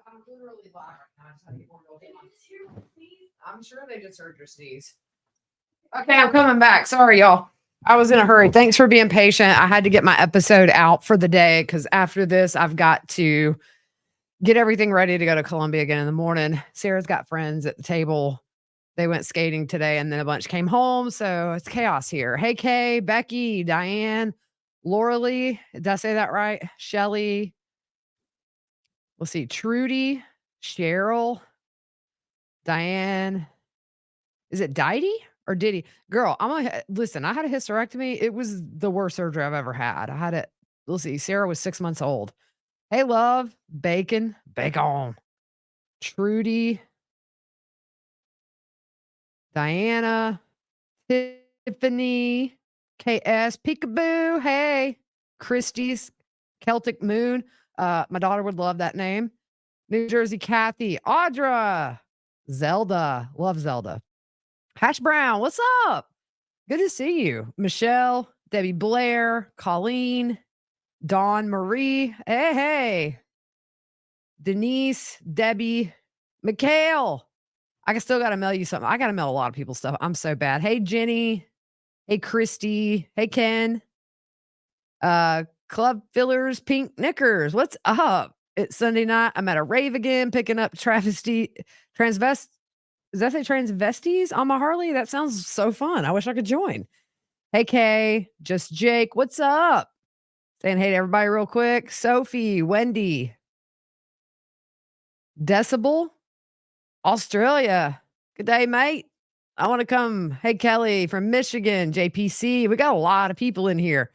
I'm literally live right now. I just had people roll in. I'm sure they just heard your sneeze. Okay, I'm coming back. Sorry, y'all. I was in a hurry. Thanks for being patient. I had to get my episode out for the day because after this, I've got to get everything ready to go to Columbia again in the morning. Sarah's got friends at the table. They went skating today and then a bunch came home. So it's chaos here. Hey, Kay, Becky, Diane, Laura Lee. Did I say that right? Shelly. Let's see. Trudy, Cheryl, Diane. Is it Diddy or Diddy? Girl, I'm gonna listen. I had a hysterectomy. It was the worst surgery I've ever had. I had it. Let's see. Sarah was 6 months old. Hey, love, bacon, Trudy, Diana, Tiffany, KS, Peekaboo. Hey, Christie's Celtic Moon. My daughter would love that name. New Jersey Kathy, Audra, Zelda. Love Zelda. Hash Brown, what's up? Good to see you. Michelle, Debbie Blair, Colleen, Dawn Marie. Hey, hey. Denise, Debbie, Mikhail. I still got to mail you something. I got to mail a lot of people's stuff. I'm so bad. Hey, Jenny. Hey, Christy. Hey, Ken. Club Fillers, Pink Knickers. What's up? It's Sunday night. I'm at a rave again, picking up transvest. Does that say transvesties on my Harley? That sounds so fun. I wish I could join. Hey, Kay, just Jake. What's up? Saying hey to everybody real quick. Sophie, Wendy, Decibel, Australia. Good day, mate. I want to come. Hey, Kelly from Michigan, JPC. We got a lot of people in here.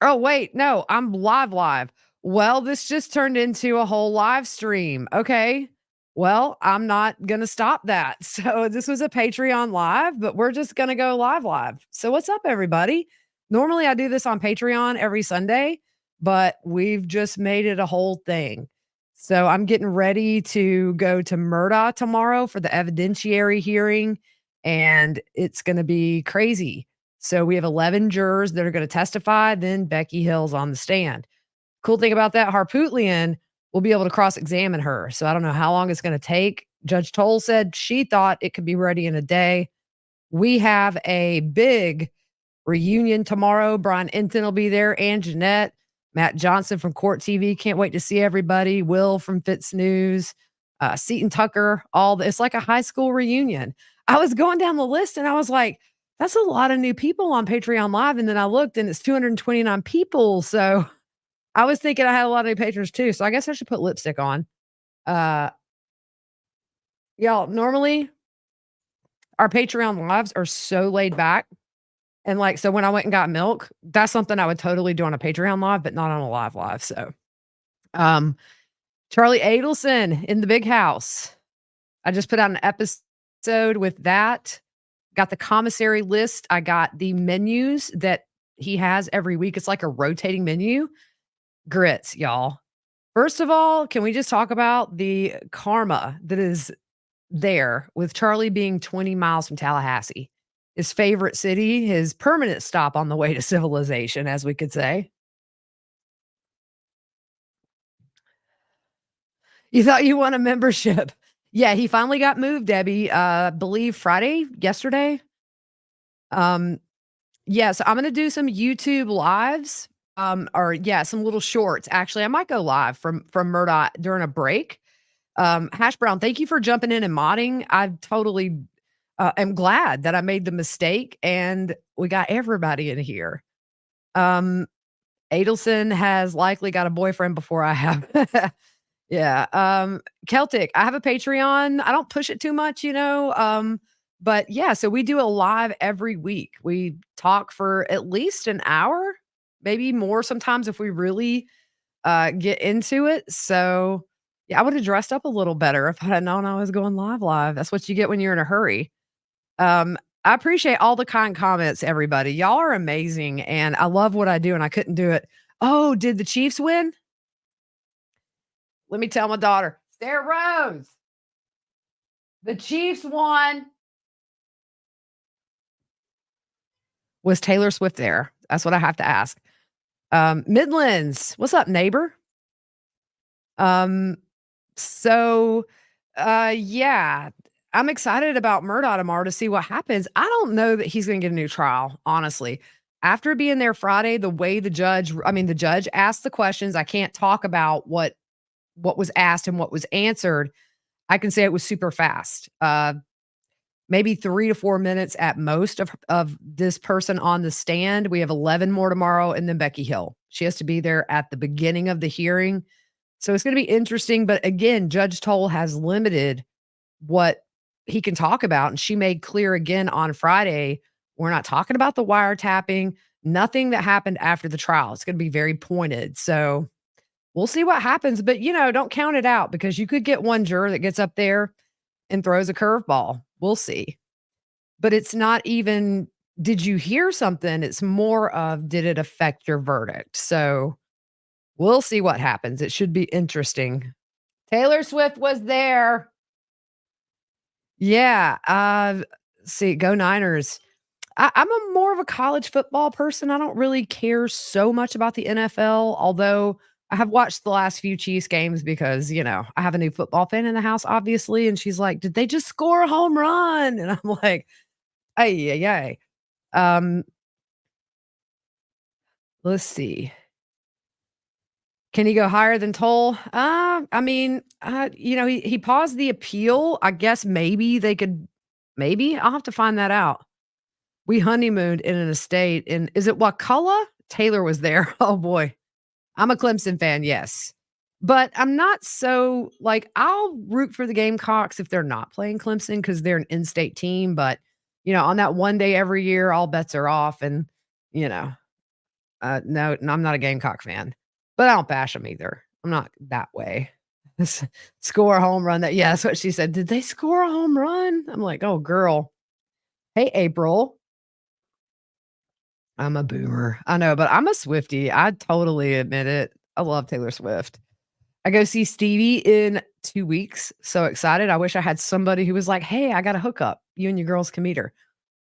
Oh, wait. No, I'm live. Well, this just turned into a whole live stream. Okay. Well, I'm not going to stop that. So this was a Patreon live, but we're just going to go live. So what's up, everybody? Normally I do this on Patreon every Sunday, but we've just made it a whole thing. So I'm getting ready to go to Murda tomorrow for the evidentiary hearing, and it's going to be crazy. So we have 11 jurors that are going to testify. Then Becky Hill's on the stand. Cool thing about that, Harpootlian will be able to cross-examine her. So I don't know how long it's going to take. Judge Toll said she thought it could be ready in a day. We have a big reunion tomorrow. Brian Enton will be there, and Jeanette, Matt Johnson from Court TV. Can't wait to see everybody. Will from Fitz News, Seton Tucker. It's like a high school reunion. I was going down the list and I was like, that's a lot of new people on Patreon Live. And then I looked and it's 229 people. So I was thinking I had a lot of new patrons too. So I guess I should put lipstick on. Y'all, normally our Patreon lives are so laid back. And so when I went and got milk, that's something I would totally do on a Patreon live, but not on a live. So, Charlie Adelson in the big house. I just put out an episode with that. Got the commissary list. I got the menus that he has every week. It's like a rotating menu. Grits, y'all. First of all, can we just talk about the karma that is there with Charlie being 20 miles from Tallahassee, his favorite city, his permanent stop on the way to civilization, as we could say. You thought you won a membership. Yeah, he finally got moved, Debbie. Believe yesterday. Yeah, so I'm gonna do some YouTube lives. Some little shorts. Actually, I might go live from Murdoch during a break. Hash Brown, thank you for jumping in and modding. I totally am glad that I made the mistake and we got everybody in here. Adelson has likely got a boyfriend before I have. Yeah. Celtic, I have a Patreon. I don't push it too much, but yeah, so we do a live every week. We talk for at least an hour, maybe more sometimes if we really get into it. So yeah, I would have dressed up a little better if I had known I was going live. That's what you get when you're in a hurry. I appreciate all the kind comments, everybody. Y'all are amazing, and I love what I do, and I couldn't do it. Oh, did the Chiefs win? Let me tell my daughter, Sarah Rose, the Chiefs won. Was Taylor Swift there? That's what I have to ask. Midlands, what's up, neighbor? Um, so, yeah, I'm excited about Murdaugh tomorrow to see what happens. I don't know that he's gonna get a new trial, honestly. After being there Friday, the way the judge asked the questions, I can't talk about what was asked and what was answered. I can say it was super fast. Maybe 3 to 4 minutes at most of this person on the stand. We have 11 more tomorrow, and then Becky Hill. She has to be there at the beginning of the hearing. So it's gonna be interesting, but again, Judge Toll has limited what he can talk about, and she made clear again on Friday, we're not talking about the wiretapping, nothing that happened after the trial. It's gonna be very pointed. So we'll see what happens, but, don't count it out because you could get one juror that gets up there and throws a curveball. We'll see. But it's not even, "Did you hear something?" It's more of, "Did it affect your verdict?" So, we'll see what happens. It should be interesting. Taylor Swift was there. Yeah, see, go Niners. I'm a more of a college football person. I don't really care so much about the NFL, although I have watched the last few Chiefs games because, I have a new football fan in the house, obviously, and she's like, "Did they just score a home run?" And I'm like, "Ay, ay, ay." Um, let's see. Can he go higher than Toll? He paused the appeal. I guess maybe I'll have to find that out. We honeymooned in an estate in, is it Wakulla? Taylor was there. Oh boy. I'm a Clemson fan, yes. But I'm not so like, I'll root for the Gamecocks if they're not playing Clemson because they're an in-state team. But, on that one day every year, all bets are off. And, you know, no, I'm not a Gamecock fan, but I don't bash them either. I'm not that way. Score a home run that, yeah, that's what she said. Did they score a home run? I'm like, oh, girl. Hey, April. I'm a boomer. I know, but I'm a Swiftie. I totally admit it. I love Taylor Swift. I go see Stevie in 2 weeks. So excited. I wish I had somebody who was like, "Hey, I got a hookup. You and your girls can meet her."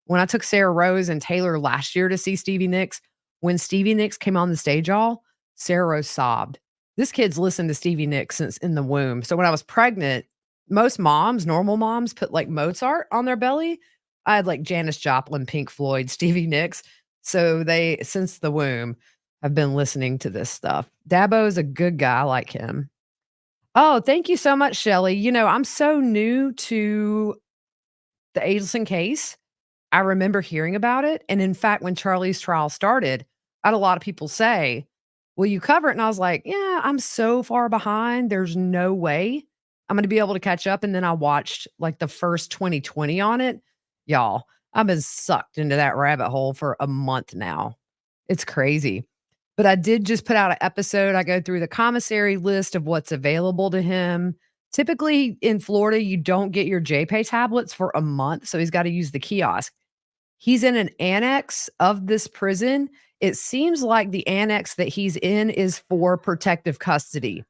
When I took Sarah Rose and Taylor last year to see Stevie Nicks, when Stevie Nicks came on the stage, y'all, Sarah Rose sobbed. This kid's listened to Stevie Nicks since in the womb. So when I was pregnant, most moms, normal moms, put like Mozart on their belly. I had like Janis Joplin, Pink Floyd, Stevie Nicks. So they, since the womb, have been listening to this stuff. Dabo is a good guy. I like him. Oh, thank you so much, Shelly. I'm so new to the Adelson case. I remember hearing about it, and in fact, when Charlie's trial started, I had a lot of people say, "Will you cover it?" And I was like, "Yeah, I'm so far behind, there's no way I'm gonna be able to catch up," and then I watched, like, the first 2020 on it. Y'all, I've been sucked into that rabbit hole for a month now. It's crazy. But I did just put out an episode. I go through the commissary list of what's available to him. Typically, in Florida, you don't get your JPay tablets for a month, so he's gotta use the kiosk. He's in an annex of this prison. It seems like the annex that he's in is for protective custody.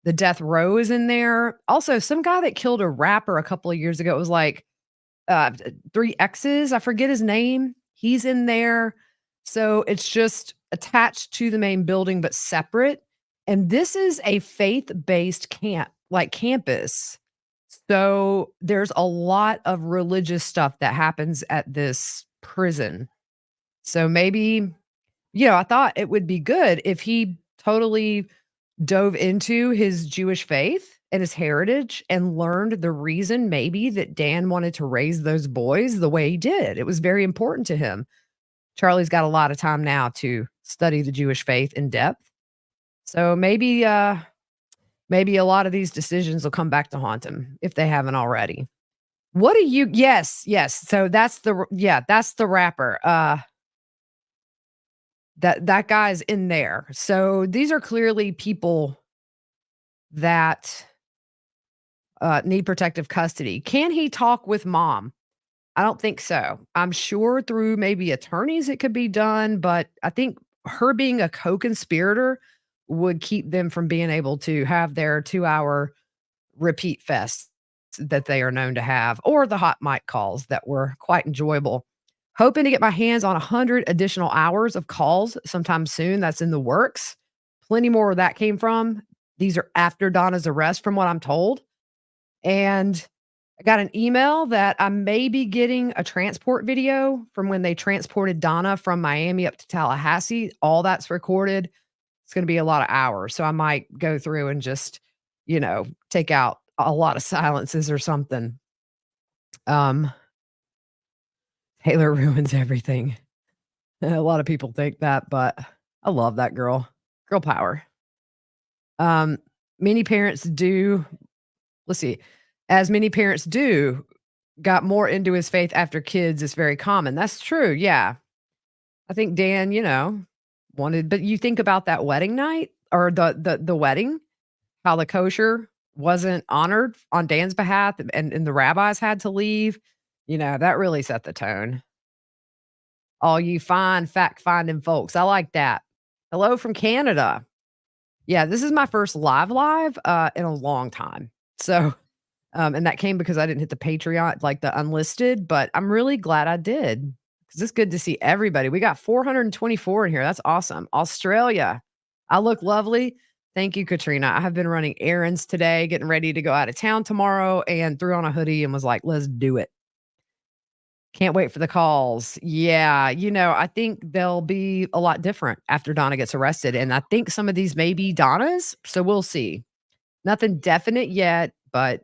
The death row is in there. Also, some guy that killed a rapper a couple of years ago, it was like, 3 X's, I forget his name. He's in there. So, it's just attached to the main building, but separate. And this is a faith-based campus. So, there's a lot of religious stuff that happens at this prison. So maybe, I thought it would be good if he totally dove into his Jewish faith and his heritage and learned the reason maybe that Dan wanted to raise those boys the way he did. It was very important to him. Charlie's got a lot of time now to study the Jewish faith in depth. So maybe a lot of these decisions will come back to haunt him if they haven't already. What do you, yes, yes. So that's the rapper. That guy's in there. So these are clearly people that need protective custody. Can he talk with mom? I don't think so. I'm sure through maybe attorneys it could be done, but I think her being a co-conspirator would keep them from being able to have their 2-hour repeat fest that they are known to have, or the hot mic calls that were quite enjoyable. Hoping to get my hands on 100 additional hours of calls sometime soon. That's in the works. Plenty more where that came from. These are after Donna's arrest, from what I'm told. And I got an email that I may be getting a transport video from when they transported Donna from Miami up to Tallahassee. All that's recorded. It's going to be a lot of hours. So I might go through and just, take out a lot of silences or something. Um, Taylor ruins everything. A lot of people think that, but I love that girl. Girl power. Um, Many parents do, let's see, as many parents do, got more into his faith after kids is very common. That's true. Yeah. I think Dan, wanted, but you think about that wedding night or the wedding, how the kosher wasn't honored on Dan's behalf and the rabbis had to leave. That really set the tone. All you fine fact finding folks. I like that. Hello from Canada. Yeah, this is my first live, in a long time. So, and that came because I didn't hit the Patreon, like the unlisted, but I'm really glad I did because it's good to see everybody. We got 424 in here. That's awesome. Australia. I look lovely. Thank you, Katrina. I have been running errands today, getting ready to go out of town tomorrow, and threw on a hoodie and was like, let's do it. Can't wait for the calls. Yeah, I think they'll be a lot different after Donna gets arrested, and I think some of these may be Donna's, so we'll see. Nothing definite yet, but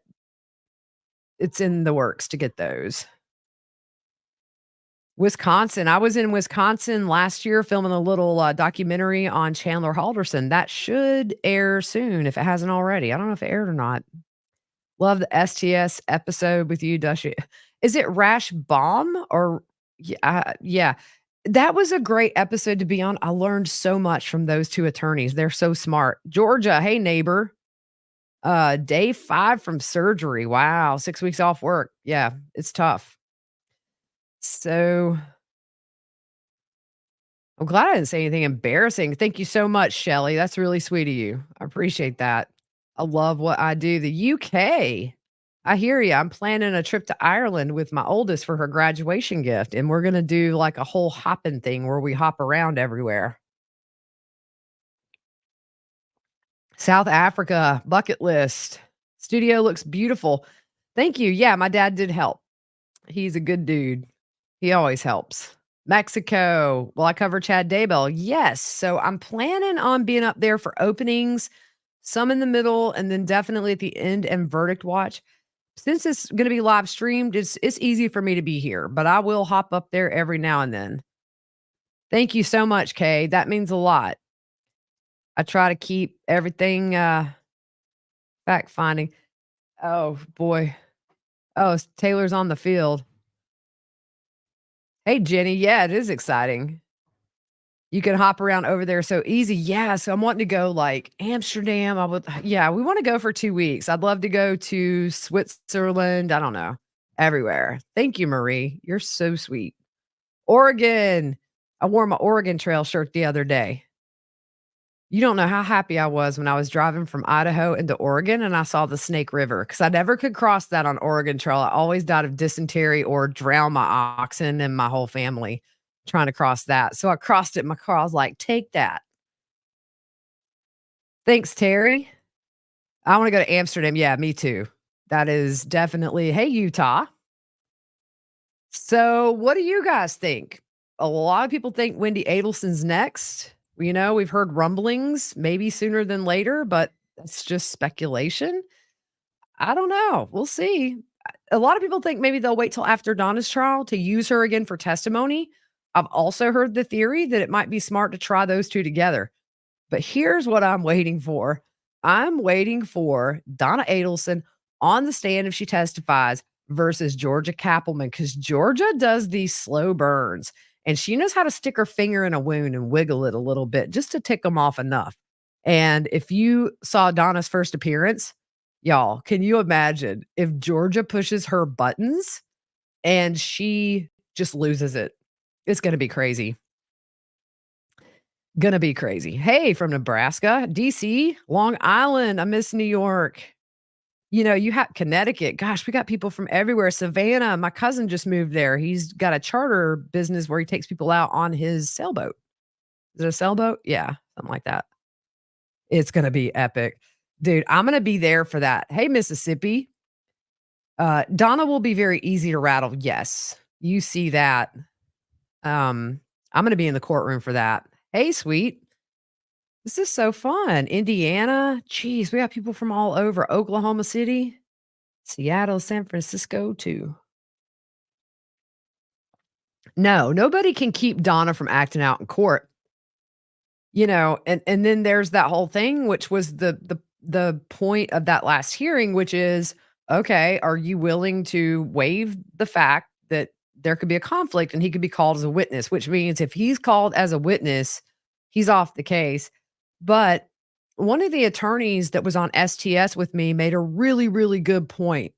it's in the works to get those. Wisconsin. I was in Wisconsin last year filming a little, documentary on Chandler Halderson. That should air soon if it hasn't already. I don't know if it aired or not. Love the STS episode with you, Dushy. Is it Rash Bomb or yeah. That was a great episode to be on. I learned so much from those 2 attorneys. They're so smart. Georgia, hey neighbor. Day 5 from surgery. Wow, 6 weeks off work. Yeah, it's tough. So I'm glad I didn't say anything embarrassing. Thank you so much, Shelly. That's really sweet of you. I appreciate that. I love what I do. The UK. I hear you. I'm planning a trip to Ireland with my oldest for her graduation gift, and we're gonna do like a whole hopping thing where we hop around everywhere. South Africa, bucket list. Studio looks beautiful. Thank you. Yeah, my dad did help. He's a good dude. He always helps. Mexico. Well, I cover Chad Daybell. Yes. So I'm planning on being up there for openings, some in the middle, and then definitely at the end and verdict watch. Since it's going to be live streamed, it's easy for me to be here, but I will hop up there every now and then. Thank you so much, Kay. That means a lot. I try to keep everything fact finding. Oh boy. Oh, Taylor's on the field. Hey, Jenny. Yeah, it is exciting. You can hop around over there so easy. Yeah, so I'm wanting to go like Amsterdam. Yeah, we want to go for 2 weeks. I'd love to go to Switzerland. I don't know. Everywhere. Thank you, Marie. You're so sweet. Oregon. I wore my Oregon Trail shirt the other day. You don't know how happy I was when I was driving from Idaho into Oregon and I saw the Snake River because I never could cross that on Oregon Trail. I always died of dysentery or drown my oxen and my whole family trying to cross that. So I crossed it in my car. I was like, take that. Thanks, Terry. I want to go to Amsterdam. Yeah, me too. That is definitely, hey, Utah. So, what do you guys think? A lot of people think Wendy Adelson's next. We've heard rumblings, maybe sooner than later, but that's just speculation. I don't know. We'll see. A lot of people think maybe they'll wait till after Donna's trial to use her again for testimony. I've also heard the theory that it might be smart to try those 2 together. But here's what I'm waiting for. I'm waiting for Donna Adelson on the stand if she testifies versus Georgia Kappelman because Georgia does these slow burns and she knows how to stick her finger in a wound and wiggle it a little bit just to tick them off enough. And if you saw Donna's first appearance, y'all, can you imagine if Georgia pushes her buttons and she just loses it? It's going to be crazy. Gonna be crazy. Hey, from Nebraska, DC, Long Island. I miss New York. You have Connecticut. Gosh, we got people from everywhere. Savannah, my cousin just moved there. He's got a charter business where he takes people out on his sailboat. Is it a sailboat? Yeah, something like that. It's gonna be epic. Dude, I'm gonna be there for that. Hey, Mississippi. Donna will be very easy to rattle. Yes. You see that. I'm gonna be in the courtroom for that. Hey, sweet. This is so fun. Indiana. Jeez, we got people from all over. Oklahoma City, Seattle, San Francisco, too. No, nobody can keep Donna from acting out in court. And then there's that whole thing, which was the point of that last hearing, which is, okay, are you willing to waive the fact that there could be a conflict and he could be called as a witness, which means if he's called as a witness, he's off the case. But one of the attorneys that was on STS with me made a really, really good point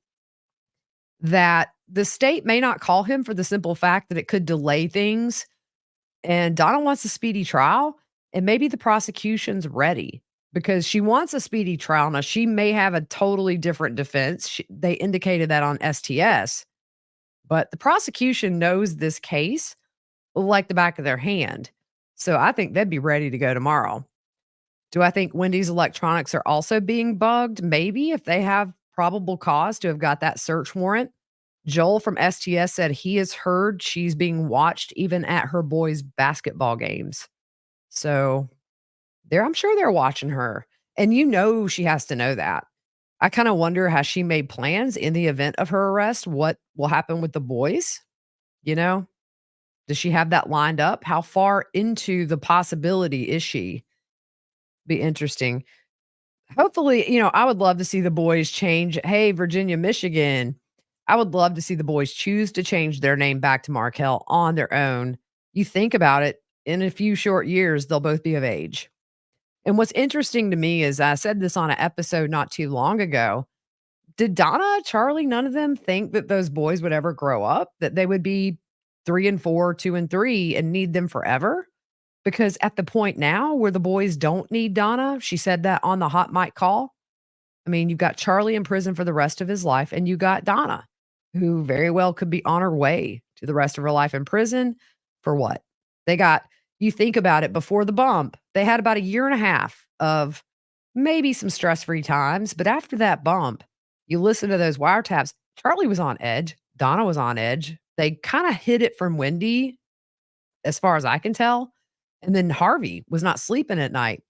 that the state may not call him for the simple fact that it could delay things, and Donna wants a speedy trial, and maybe the prosecution's ready because she wants a speedy trial. Now, she may have a totally different defense. They indicated that on STS, but the prosecution knows this case like the back of their hand. So I think they'd be ready to go tomorrow. Do I think Wendy's electronics are also being bugged? Maybe if they have probable cause to have got that search warrant. Joel from STS said he has heard she's being watched even at her boys' basketball games. So I'm sure they're watching her. And she has to know that. I kind of wonder, has she made plans in the event of her arrest? What will happen with the boys? You know, does she have that lined up? How far into the possibility is she? Be interesting. Hopefully, I would love to see the boys change. Hey, Virginia, Michigan. I would love to see the boys choose to change their name back to Markel on their own. You think about it, in a few short years, they'll both be of age. And what's interesting to me is I said this on an episode not too long ago. Did Donna, Charlie, none of them think that those boys would ever grow up, that they would be 3 and 4, 2 and 3, and need them forever? Because at the point now where the boys don't need Donna, she said that on the hot mic call. I mean, you've got Charlie in prison for the rest of his life, and you got Donna, who very well could be on her way to the rest of her life in prison for what? You think about it, before the bump, they had about a year and a half of maybe some stress free times. But after that bump, you listen to those wiretaps. Charlie was on edge. Donna was on edge. They kind of hid it from Wendy, as far as I can tell. And then Harvey was not sleeping at night.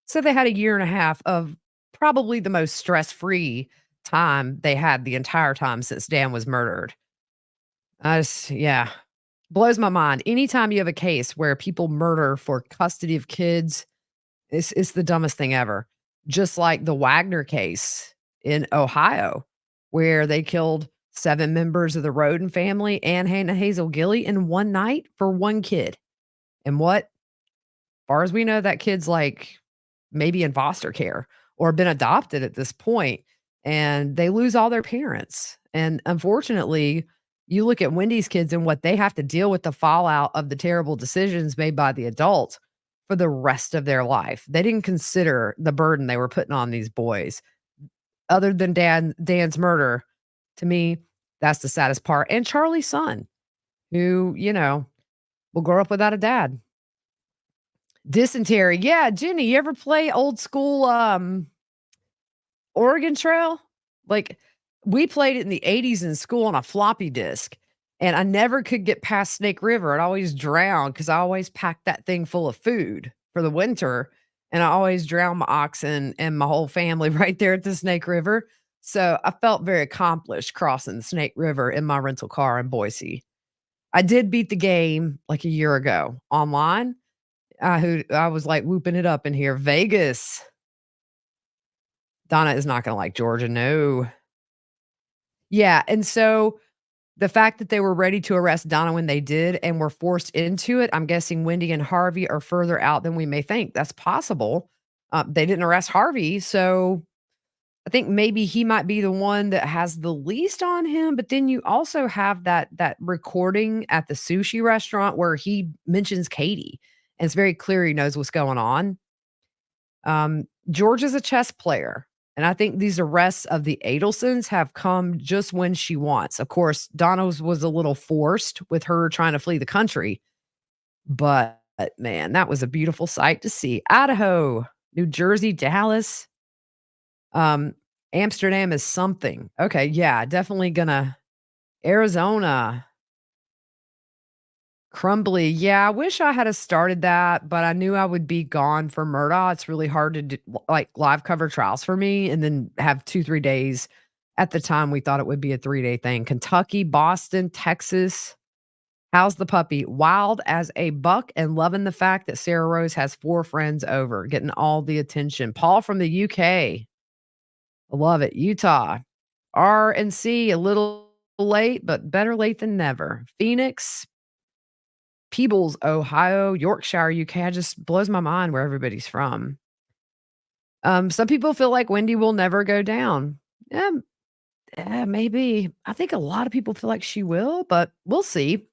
So they had a year and a half of probably the most stress-free time they had the entire time since Dan was murdered. Yeah, blows my mind. Anytime you have a case where people murder for custody of kids, it's the dumbest thing ever. Just like the Wagner case in Ohio, where they killed 7 members of the Roden family and Hannah Hazel Gilly in one night for one kid. And what? Far as we know, that kid's like maybe in foster care or been adopted at this point, and they lose all their parents. And unfortunately, you look at Wendy's kids and what they have to deal with, the fallout of the terrible decisions made by the adults for the rest of their life. They didn't consider the burden they were putting on these boys. Other than Dan's murder, to me, that's the saddest part. And Charlie's son, who, will grow up without a dad. Dysentery. Yeah, Jenny, you ever play old school Oregon Trail? Like, we played it in the 80s in school on a floppy disk, and I never could get past Snake River. I'd always drown because I always packed that thing full of food for the winter, and I always drowned my oxen and my whole family right there at the Snake River. So I felt very accomplished crossing the Snake River in my rental car in Boise. I did beat the game like a year ago online. Who I was like whooping it up in here. Vegas. Donna is not gonna like Georgia, no. Yeah, and so the fact that they were ready to arrest Donna when they did and were forced into it, I'm guessing Wendy and Harvey are further out than we may think. That's possible. They didn't arrest Harvey, so I think maybe he might be the one that has the least on him. But then you also have that recording at the sushi restaurant where he mentions Katie, and it's very clear he knows what's going on. George is a chess player. And I think these arrests of the Adelsons have come just when she wants. Of course, Donna's was a little forced with her trying to flee the country, but man, that was a beautiful sight to see. Idaho, New Jersey, Dallas, um, Amsterdam is something. Okay, yeah, definitely gonna Arizona, Crumbly. Yeah, I wish I had a started that, but I knew I would be gone for Murdaugh. It's really hard to do, like, live cover trials for me and then have 2, 3 days. At the time, we thought it would be a 3-day thing. Kentucky, Boston, Texas. How's the puppy? Wild as a buck and loving the fact that Sarah Rose has 4 friends over, getting all the attention. Paul from the UK. I love it. Utah. R and C, a little late, but better late than never. Phoenix, Peebles, Ohio, Yorkshire, UK. I just blows my mind where everybody's from. Some people feel like Wendy will never go down. Yeah, maybe. I think a lot of people feel like she will, but we'll see.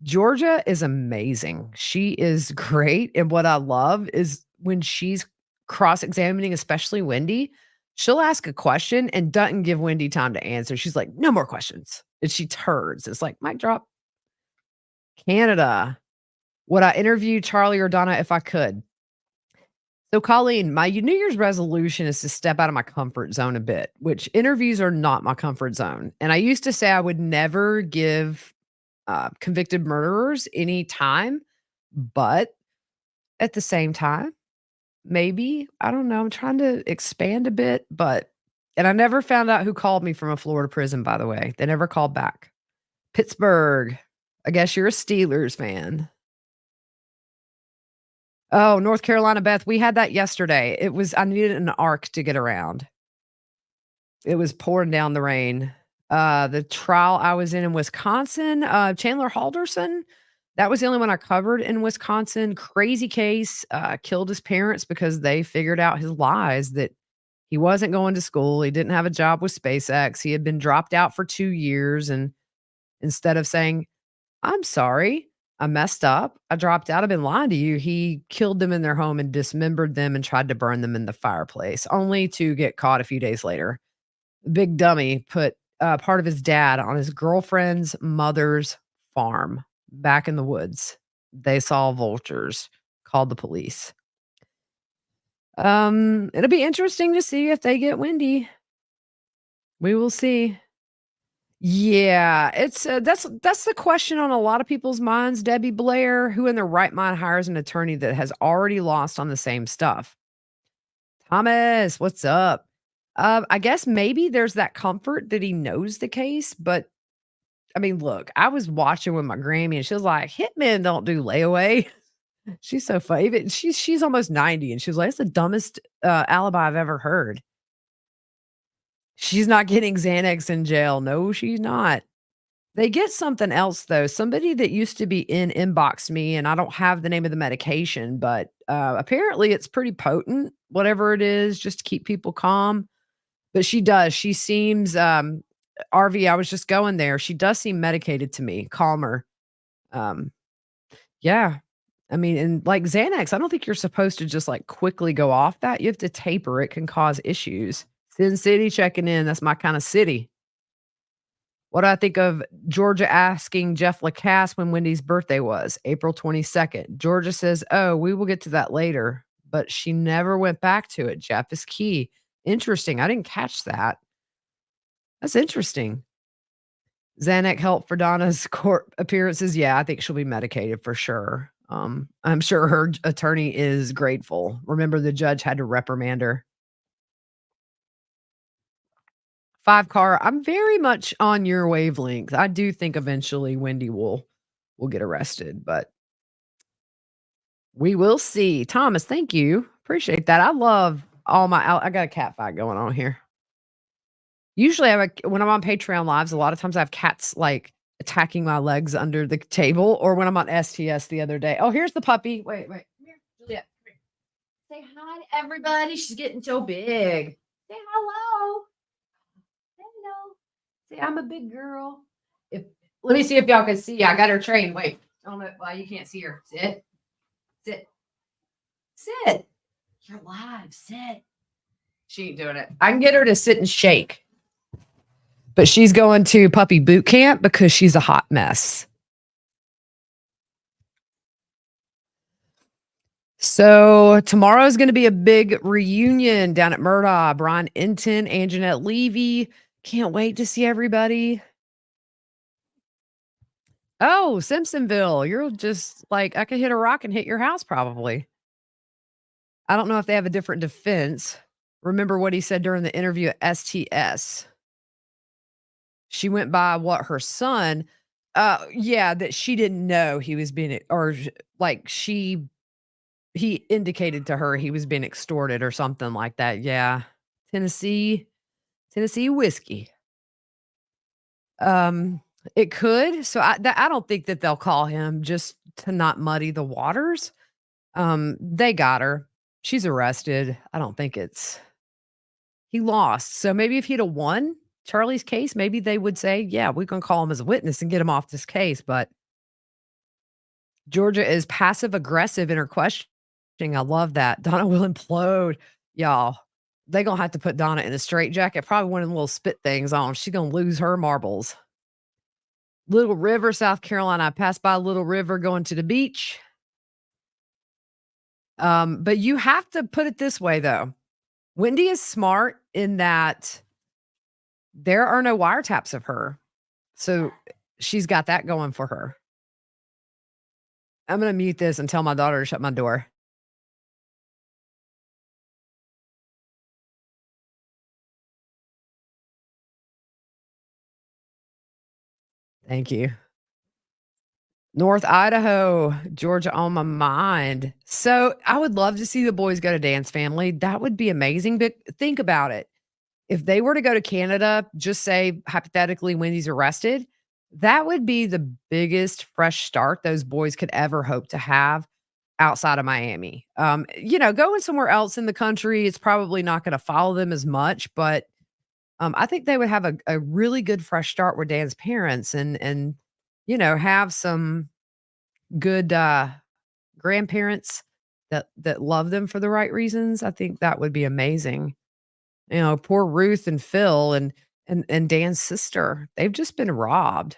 Georgia is amazing. She is great. And what I love is when she's cross examining, especially Wendy, she'll ask a question and doesn't give Wendy time to answer. She's like, no more questions. And she turns. It's like, mic drop. Canada. Would I interview Charlie or Donna if I could? So, Colleen, my New Year's resolution is to step out of my comfort zone a bit, which interviews are not my comfort zone. And I used to say I would never give convicted murderers any time, but at the same time, maybe, I don't know, I'm trying to expand a bit, but and I never found out who called me from a Florida prison, by the way. They never called back. Pittsburgh. I guess you're a Steelers fan. Oh, North Carolina, Beth, we had that yesterday. It was I needed an arc to get around. It was pouring down the rain. The trial I was in Wisconsin, Chandler Halderson, that was the only one I covered in Wisconsin. Crazy case, killed his parents because they figured out his lies that he wasn't going to school, he didn't have a job with SpaceX, he had been dropped out for 2 years, and instead of saying, "I'm sorry, I messed up, I dropped out, I've been lying to you," he killed them in their home and dismembered them and tried to burn them in the fireplace, only to get caught a few days later. Big dummy put, part of his dad on his girlfriend's mother's farm back in the woods. They saw vultures, called the police. It'll be interesting to see if they get windy. We will see. Yeah, it's, that's the question on a lot of people's minds, Debbie Blair, who in their right mind hires an attorney that has already lost on the same stuff. Thomas, what's up? I guess maybe there's that comfort that he knows the case, but I mean, look, I was watching with my Grammy and she was like, "Hitmen don't do layaway." She's so funny. Even she's almost 90 and she was like, "It's the dumbest alibi I've ever heard." She's not getting Xanax in jail. No, she's not. They get something else though. Somebody that used to be in inbox me, and I don't have the name of the medication, but apparently it's pretty potent, whatever it is, just to keep people calm. But she does. She seems, RV, I was just going there. She does seem medicated to me, calmer. Um, yeah. I mean, and like Xanax, I don't think you're supposed to just like quickly go off that. You have to taper. It can cause issues. Sin City checking in. That's my kind of city. What do I think of Georgia asking Jeff Lacasse when Wendy's birthday was? April 22nd. Georgia says, "Oh, we will get to that later." But she never went back to it. Jeff is key. Interesting. I didn't catch that. That's interesting. Xanax help for Donna's court appearances. Yeah, I think she'll be medicated for sure. I'm sure her attorney is grateful. Remember, the judge had to reprimand her. 5 car. I'm very much on your wavelength. I do think eventually Wendy will get arrested, but we will see. Thomas, thank you. Appreciate that. I love all my I got a cat fight going on here. Usually, I have when I'm on Patreon lives, a lot of times I have cats, like, attacking my legs under the table or when I'm on STS the other day. Oh, here's the puppy. Wait, wait. Come here, Juliet. Come here. Say hi to everybody. She's getting so big. Say hello. Hello. Say I'm a big girl. If Let me see if y'all can see. I got her trained. Wait. I don't know why you can't see her. Sit. Sit. Sit. You're live. Sit. She ain't doing it. I can get her to sit and shake, but she's going to puppy boot camp because she's a hot mess. So tomorrow is going to be a big reunion down at Murdaugh. Brian Enton, Anjanette Levy. Can't wait to see everybody. Oh, Simpsonville. You're just like, I could hit a rock and hit your house probably. I don't know if they have a different defense. Remember what he said during the interview at STS. She went by what her son, yeah, that she didn't know he was being, or like he indicated to her he was being extorted or something like that. Yeah. Tennessee, Tennessee whiskey. Um, it could. So I don't think that they'll call him just to not muddy the waters. They got her. She's arrested. I don't think it's he lost. So maybe if he'd have won Charlie's case, maybe they would say, yeah, we can call him as a witness and get him off this case. But Georgia is passive aggressive in her questioning. I love that. Donna will implode. Y'all, they gonna have to put Donna in a straitjacket, probably one of the little spit things on. She's gonna lose her marbles. Little River, South Carolina. I passed by Little River going to the beach. But you have to put it this way though. Wendy is smart in that there are no wiretaps of her. So she's got that going for her. I'm gonna mute this and tell my daughter to shut my door. Thank you. North Idaho, Georgia on my mind. So I would love to see the boys go to dance family. That would be amazing. But think about it. If they were to go to Canada, just say hypothetically Wendy's arrested, that would be the biggest fresh start those boys could ever hope to have outside of Miami. Going somewhere else in the country, it's probably not going to follow them as much, but I think they would have a really good fresh start with Dan's parents and have some good grandparents that love them for the right reasons. I think that would be amazing. Poor Ruth and Phil and Dan's sister. They've just been robbed.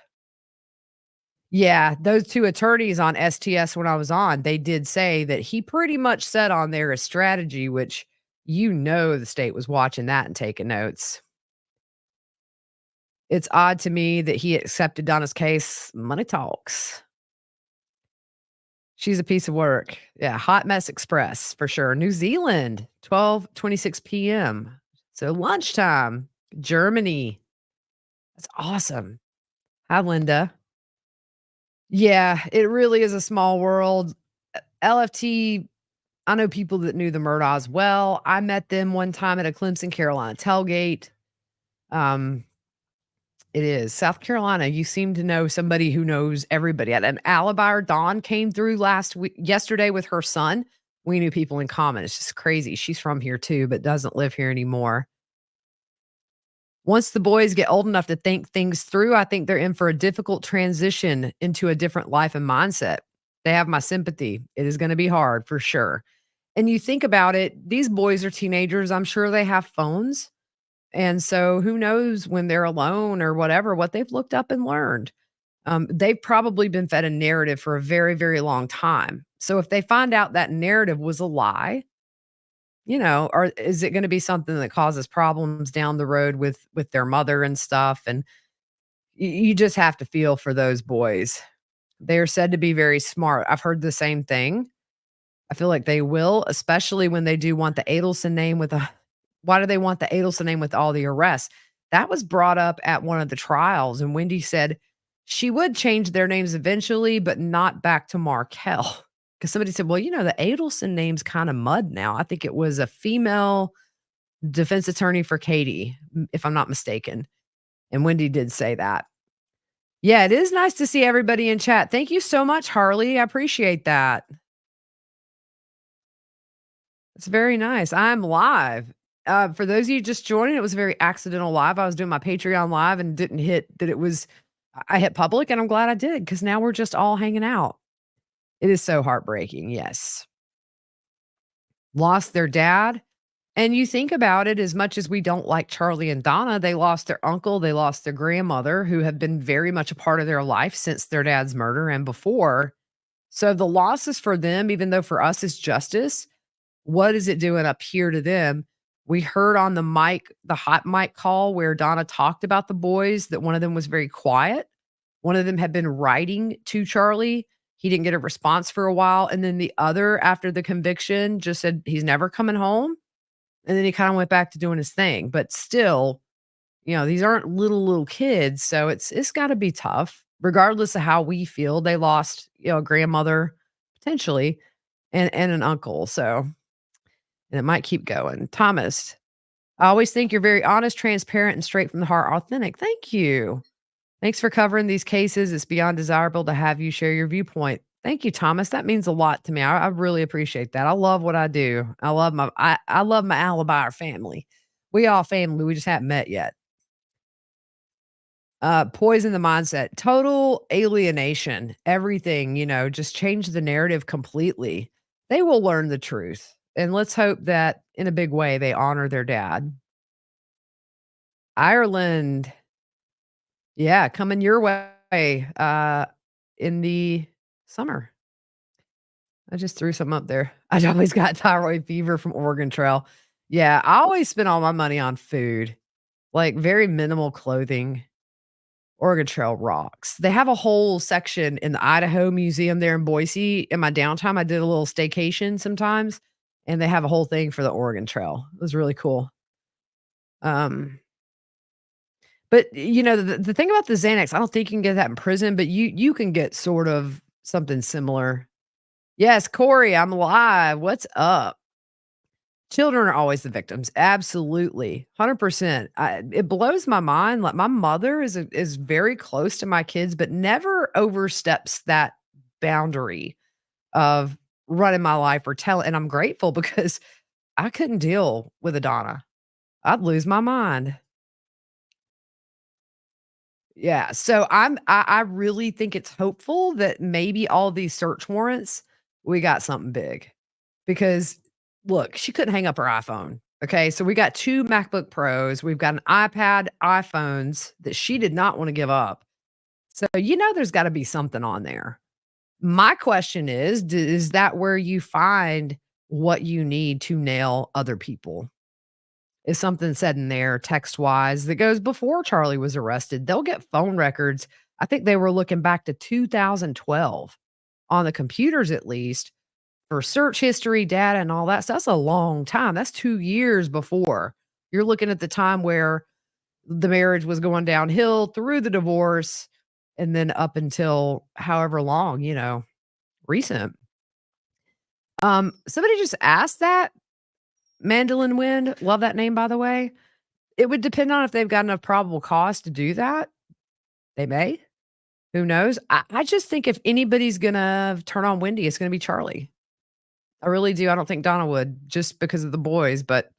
Yeah, those 2 attorneys on STS when I was on, they did say that he pretty much said on there a strategy, which the state was watching that and taking notes. It's odd to me that he accepted Donna's case. Money talks. She's a piece of work. Yeah, Hot Mess Express for sure. New Zealand, 12:26 PM. So lunchtime, Germany. That's awesome. Hi, Linda. Yeah, it really is a small world. LFT, I know people that knew the Murdaughs well. I met them one time at a Clemson, Carolina tailgate. Um, it is. South Carolina, you seem to know somebody who knows everybody. At an alibi or Dawn came through yesterday with her son. We knew people in common. It's just crazy. She's from here too, but doesn't live here anymore. Once the boys get old enough to think things through, I think they're in for a difficult transition into a different life and mindset. They have my sympathy. It is going to be hard for sure. And you think about it, these boys are teenagers. I'm sure they have phones. And so who knows when they're alone or whatever, what they've looked up and learned. They've probably been fed a narrative for a very, very long time. So if they find out that narrative was a lie, or is it going to be something that causes problems down the road with their mother and stuff? And you just have to feel for those boys. They're said to be very smart. I've heard the same thing. I feel like they will, especially when they do want the Adelson name with a why do they want the Adelson name with all the arrests? That was brought up at one of the trials, and Wendy said she would change their names eventually, but not back to Markel. Because somebody said, well, the Adelson name's kind of mud now. I think it was a female defense attorney for Katie, if I'm not mistaken. And Wendy did say that. Yeah, it is nice to see everybody in chat. Thank you so much, Harley. I appreciate that. It's very nice. I'm live. For those of you just joining, it was a very accidental live. I was doing my Patreon live and didn't hit that it was I hit public, and I'm glad I did because now we're just all hanging out. It is so heartbreaking. Yes. Lost their dad. And you think about it, as much as we don't like Charlie and Donna, they lost their uncle, they lost their grandmother, who have been very much a part of their life since their dad's murder and before. So the losses for them, even though for us it's justice, what is it doing up here to them? We heard on the mic, the hot mic call where Donna talked about the boys, that one of them was very quiet. One of them had been writing to Charlie. He didn't get a response for a while. And then the other, after the conviction, just said he's never coming home. And then he kind of went back to doing his thing. But still, these aren't little kids. So it's gotta be tough, regardless of how we feel. They lost, a grandmother potentially and an uncle. So and it might keep going. Thomas, I always think you're very honest, transparent, and straight from the heart, authentic. Thank you. Thanks for covering these cases. It's beyond desirable to have you share your viewpoint. Thank you, Thomas. That means a lot to me. I really appreciate that. I love what I do. I love my alibi family. We all family. We just haven't met yet. Poison the mindset, total alienation, everything, just change the narrative completely. They will learn the truth. And let's hope that in a big way they honor their dad. Ireland, yeah, coming your way in the summer. I just threw something up there. I always got thyroid fever from Oregon Trail. Yeah, I always spend all my money on food, like very minimal clothing. Oregon Trail rocks. They have a whole section in the Idaho Museum there in Boise. In my downtime, I did a little staycation sometimes, and they have a whole thing for the Oregon Trail. It was really cool. Um, but the thing about the Xanax, I don't think you can get that in prison, but you can get sort of something similar. Yes, Corey, I'm alive. What's up? Children are always the victims. Absolutely. 100%. It blows my mind. Like, my mother is very close to my kids, but never oversteps that boundary of running my life or telling, and I'm grateful because I couldn't deal with Adana. I'd lose my mind. Yeah, so I really think it's hopeful that maybe all these search warrants, we got something big. Because look, she couldn't hang up her iPhone. Okay, so we got 2 MacBook Pros, we've got an iPad, iPhones that she did not wanna give up. So, there's gotta be something on there. My question is that where you find what you need to nail other people? Is something said in there text-wise that goes before Charlie was arrested? They'll get phone records. I think they were looking back to 2012 on the computers, at least, for search history, data, and all that. So that's a long time. That's 2 years before. You're looking at the time where the marriage was going downhill through the divorce and then up until however long, recent. Somebody just asked that. Mandolin Wind, love that name, by the way. It would depend on if they've got enough probable cause to do that. They may. Who knows? I just think if anybody's gonna turn on Wendy, it's gonna be Charlie. I really do. I don't think Donna would, just because of the boys, but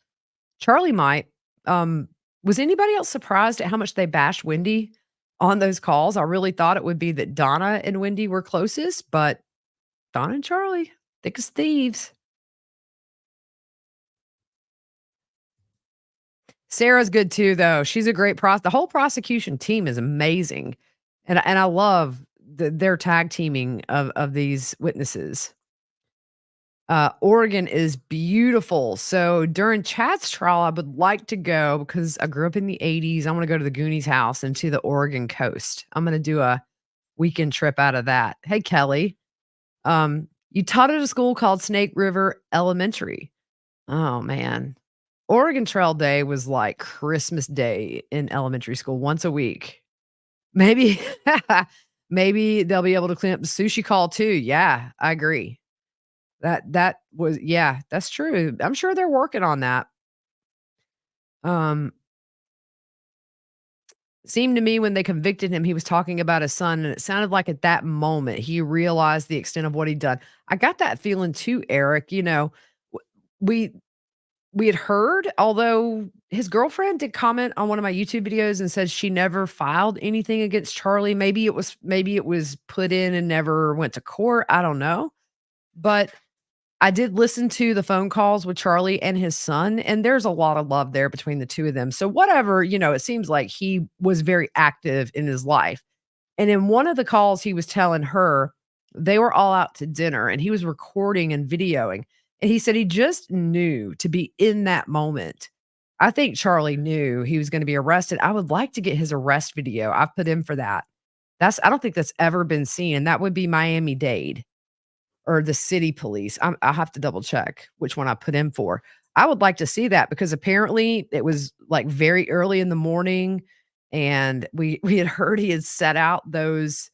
Charlie might. Was anybody else surprised at how much they bashed Wendy on those calls? I really thought it would be that Donna and Wendy were closest, but Donna and Charlie, thick as thieves. Sarah's good too, though. She's a great the whole prosecution team is amazing. And I love their tag teaming of these witnesses. Oregon is beautiful. So during Chad's trial, I would like to go because I grew up in the 80s. I want to go to the Goonies house and to the Oregon coast. I'm going to do a weekend trip out of that. Hey, Kelly. You taught at a school called Snake River Elementary. Oh, man. Oregon Trail Day was like Christmas Day in elementary school once a week. Maybe, maybe they'll be able to clean up the sushi call too. Yeah, I agree. That was, yeah, that's true. I'm sure they're working on that. Um, Seemed to me when they convicted him, he was talking about his son, and it sounded like at that moment he realized the extent of what he'd done. I got that feeling too, Eric. W- we we had heard, although his girlfriend did comment on one of my YouTube videos and said she never filed anything against Charlie. Maybe it was put in and never went to court. I don't know. But I did listen to the phone calls with Charlie and his son, and there's a lot of love there between the 2 of them. So whatever, it seems like he was very active in his life. And in one of the calls, he was telling her they were all out to dinner and he was recording and videoing. And he said he just knew to be in that moment. I think Charlie knew he was going to be arrested. I would like to get his arrest video. I've put in for that. I don't think that's ever been seen. And that would be Miami-Dade or the city police. I'll have to double check which one I put in for. I would like to see that because apparently it was like very early in the morning and we had heard he had set out those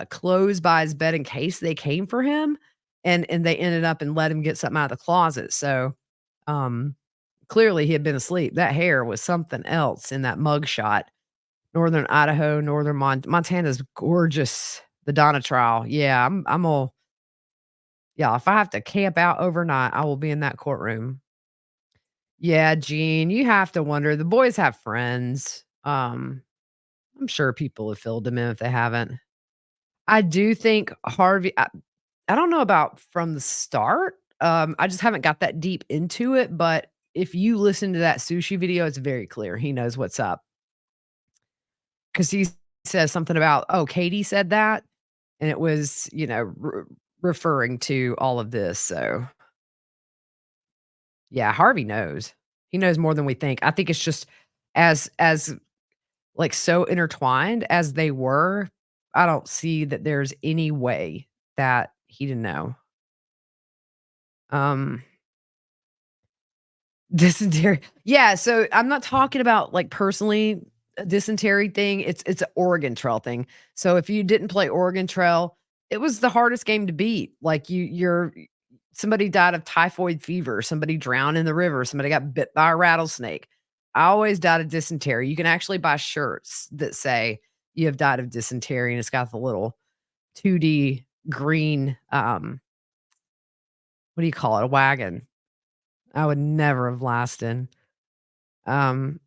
clothes by his bed in case they came for him and they ended up and let him get something out of the closet. So um clearly he had been asleep. That hair was something else in that mug shot. Northern Idaho, northern Montana's gorgeous. The Donna trial. Yeah, I'm a yeah, if I have to camp out overnight, I will be in that courtroom. Yeah, Gene, you have to wonder. The boys have friends. I'm sure people have filled them in if they haven't. I do think Harvey I don't know about from the start. I just haven't got that deep into it, but if you listen to that sushi video, it's very clear he knows what's up because he says something about, "Oh, Katie said that," and it was, referring to all of this. So yeah, Harvey knows. He knows more than we think. I think it's just as like, so intertwined as they were, I don't see that there's any way that he didn't know. Um, dysentery. Yeah, so I'm not talking about, like, personally a dysentery thing, it's an Oregon Trail thing. So if you didn't play Oregon Trail, it was the hardest game to beat. Like, you're somebody died of typhoid fever, somebody drowned in the river, somebody got bit by a rattlesnake. I always died of dysentery. You can actually buy shirts that say you have died of dysentery, and it's got the little 2D green, what do you call it? A wagon. I would never have lasted. Um,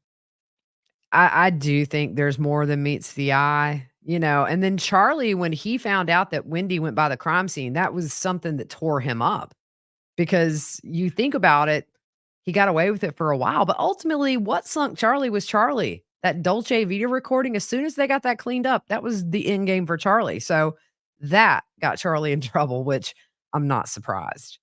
I do think there's more than meets the eye, and then Charlie, when he found out that Wendy went by the crime scene, that was something that tore him up. Because you think about it, he got away with it for a while, but ultimately what sunk Charlie was Charlie. That Dolce Vita recording, as soon as they got that cleaned up, that was the end game for Charlie. So that got Charlie in trouble, which I'm not surprised.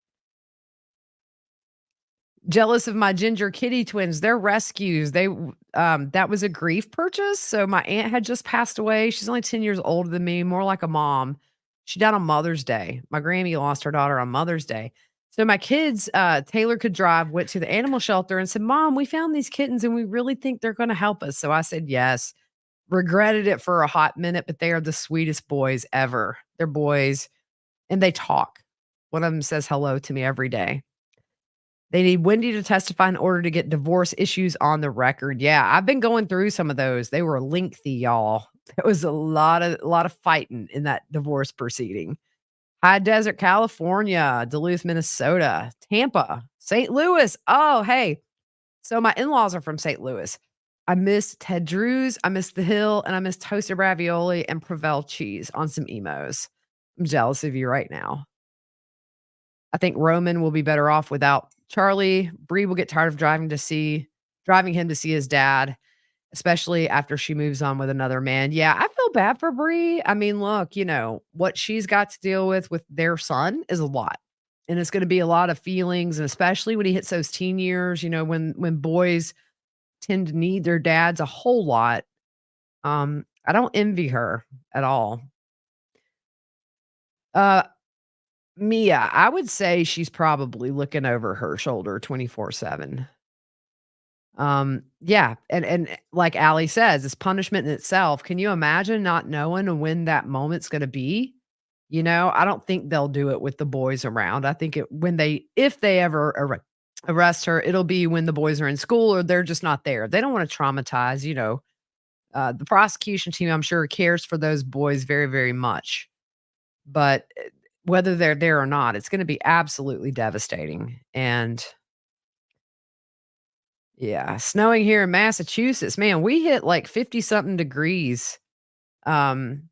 Jealous of my ginger kitty twins. They're rescues. That was a grief purchase. So my aunt had just passed away. She's only 10 years older than me, more like a mom. She died on Mother's Day. My Grammy lost her daughter on Mother's Day. So my kids, Taylor could drive, went to the animal shelter and said, "Mom, we found these kittens and we really think they're going to help us." So I said, "Yes." Regretted it for a hot minute, but they are the sweetest boys ever. They're boys and they talk. One of them says hello to me every day. They need Wendy to testify in order to get divorce issues on the record. Yeah, I've been going through some of those. They were lengthy, y'all. There was a lot of fighting in that divorce proceeding. High Desert, California, Duluth, Minnesota, Tampa, St. Louis. Oh, hey. So my in-laws are from St. Louis. I miss Ted Drew's, I miss The Hill, and I miss toasted ravioli and Provel cheese on some emos. I'm jealous of you right now. I think Roman will be better off without Charlie. Bree will get tired of driving him to see his dad, especially after she moves on with another man. Yeah, I feel bad for Bree. I mean, look, what she's got to deal with their son is a lot. And it's going to be a lot of feelings, and especially when he hits those teen years, when boys tend to need their dads a whole lot. I don't envy her at all. Uh Mia, I would say she's probably looking over her shoulder 24/7. Yeah, and like Allie says, it's punishment in itself. Can you imagine not knowing when that moment's gonna be? I don't think they'll do it with the boys around. I think if they ever arrest her, it'll be when the boys are in school or they're just not there. They don't wanna traumatize, the prosecution team, I'm sure, cares for those boys very, very much. But, whether they're there or not, it's gonna be absolutely devastating, and yeah, snowing here in Massachusetts, man, we hit, like, 50 something degrees, um,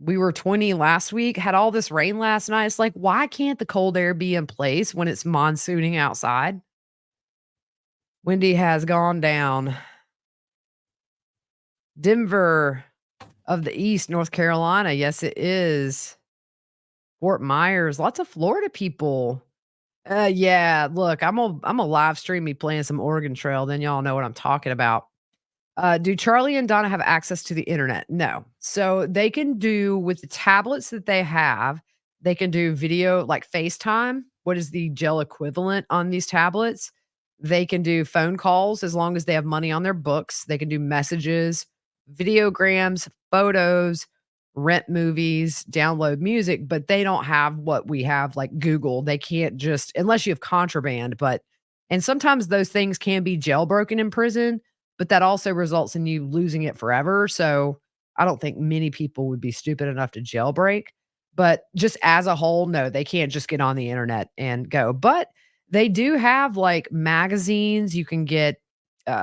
We were 20 last week, had all this rain last night. It's like, why can't the cold air be in place when it's monsooning outside? Windy has gone down. Denver of the East, North Carolina. Yes, it is. Fort Myers, lots of Florida people. Yeah, look, I'm a live stream me playing some Oregon Trail, then y'all know what I'm talking about. Do Charlie and Donna have access to the internet? No. So they can do with the tablets that they have, they can do video like FaceTime. What is the gel equivalent on these tablets? They can do phone calls as long as they have money on their books. They can do messages, videograms, photos, rent movies, download music, but they don't have what we have like Google. They can't just, unless you have contraband, and sometimes those things can be jailbroken in prison, but that also results in you losing it forever. So I don't think many people would be stupid enough to jailbreak. But just as a whole, no, they can't just get on the internet and go. But they do have like magazines. You can get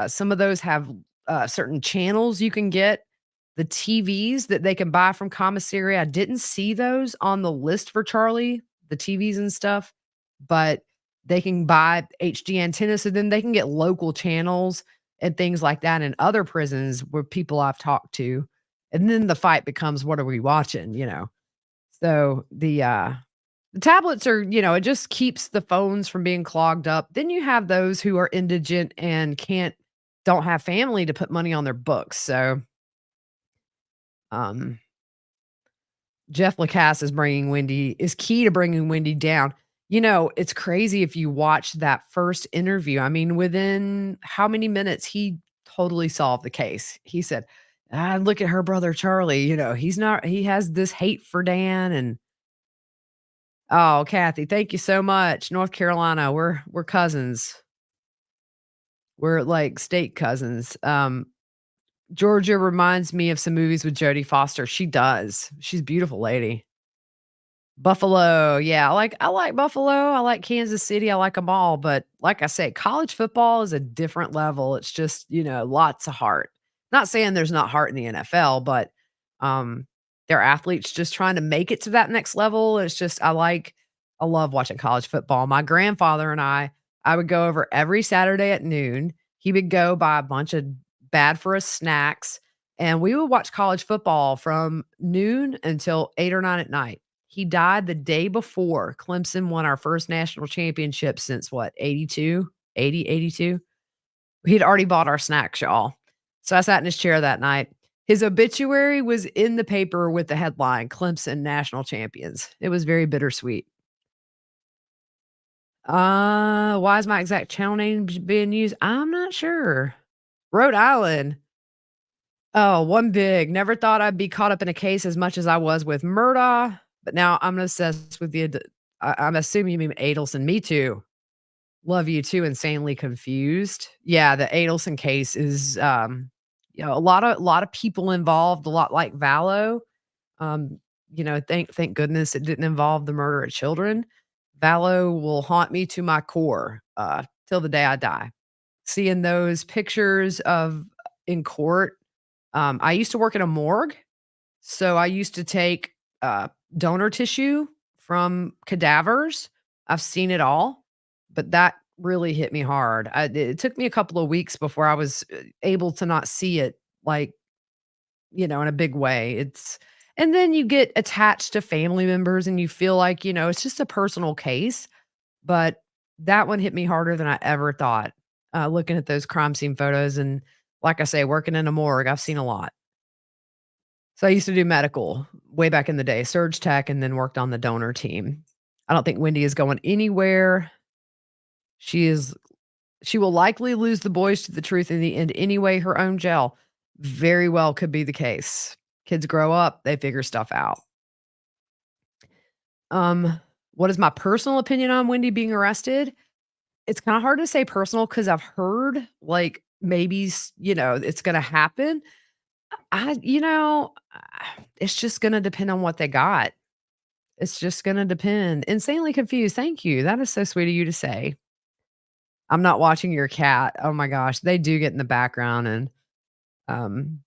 some of those have certain channels you can get. The TVs that they can buy from commissary. I didn't see those on the list for Charlie, the TVs and stuff, but they can buy HD antennas. So then they can get local channels and things like that in other prisons where people I've talked to. And then the fight becomes, what are we watching? So the tablets are, it just keeps the phones from being clogged up. Then you have those who are indigent and don't have family to put money on their books. So, um, Jeff Lacasse is key to bringing Wendy down. It's crazy if you watch that first interview. I mean, within how many minutes he totally solved the case. He said, look at her brother Charlie. He has this hate for Dan. And oh, Kathy, thank you so much. North Carolina, we're cousins. We're like state cousins. Georgia reminds me of some movies with Jodie Foster. She does. She's a beautiful lady. Buffalo, yeah, I like Buffalo, I like Kansas City, I like them all, but like I say, college football is a different level. It's just, lots of heart. Not saying there's not heart in the NFL, but, um, they're athletes just trying to make it to that next level. It's just I love watching college football. My grandfather and I would go over every Saturday at noon. He would go buy a bunch of bad for us snacks, and we would watch college football from noon until 8 or 9 at night. He died the day before Clemson won our first national championship since what, 82, 80, 82. He'd already bought our snacks, y'all. So I sat in his chair that night. His obituary was in the paper with the headline, Clemson national champions. It was very bittersweet. Why is my exact channel name being used? I'm not sure. Rhode Island. Oh, one big. Never thought I'd be caught up in a case as much as I was with Murdaugh, but now I'm obsessed with I'm assuming you mean Adelson. Me too. Love you too. Insanely confused. Yeah, the Adelson case is, a lot of people involved, a lot like Vallow. Thank goodness it didn't involve the murder of children. Vallow will haunt me to my core, till the day I die. Seeing those pictures of in court. I used to work in a morgue, so I used to take, donor tissue from cadavers. I've seen it all, but that really hit me hard. It took me a couple of weeks before I was, able to not see it, like, in a big way. And then you get attached to family members and you feel like, it's just a personal case, but that one hit me harder than I ever thought, looking at those crime scene photos and, like I say, working in a morgue, I've seen a lot. So I used to do medical way back in the day, surge tech, and then worked on the donor team. I don't think Wendy is going anywhere. She is she will likely lose the boys to the truth in the end anyway, her own jail. Very well could be the case. Kids grow up, they figure stuff out. Um, what is my personal opinion on Wendy being arrested? It's kinda hard to say personal because 'cause I've heard, like, maybe it's gonna happen. It's just gonna depend on what they got. It's just gonna depend. Insanely confused, thank you. That is so sweet of you to say. I'm not watching your cat. Oh my gosh, they do get in the background and, um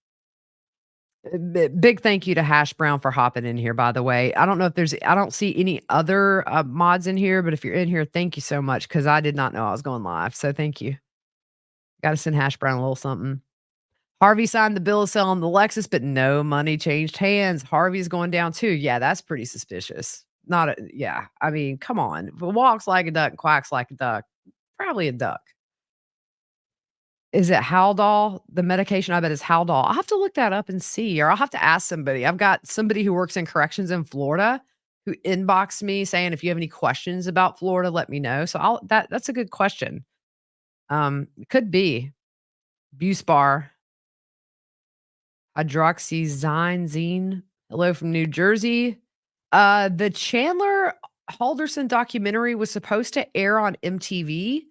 Big thank you to Hash Brown for hopping in here, by the way. I don't see any other, mods in here, but if you're in here, thank you so much because I did not know I was going live, so thank you. Gotta send Hash Brown a little something. Harvey signed the bill of sale on the Lexus, but no money changed hands. Harvey's going down too. Yeah, that's pretty suspicious. Not a yeah, I mean, come on. If it walks like a duck and quacks like a duck, probably a duck. Is it Haldol? The medication, I bet, is Haldol. I'll have to look that up and see, or I'll have to ask somebody. I've got somebody who works in corrections in Florida who inboxed me saying, "If you have any questions about Florida, let me know." So that's a good question. Could be Buspar, hydroxyzine. Hello from New Jersey. The Chandler Halderson documentary was supposed to air on MTV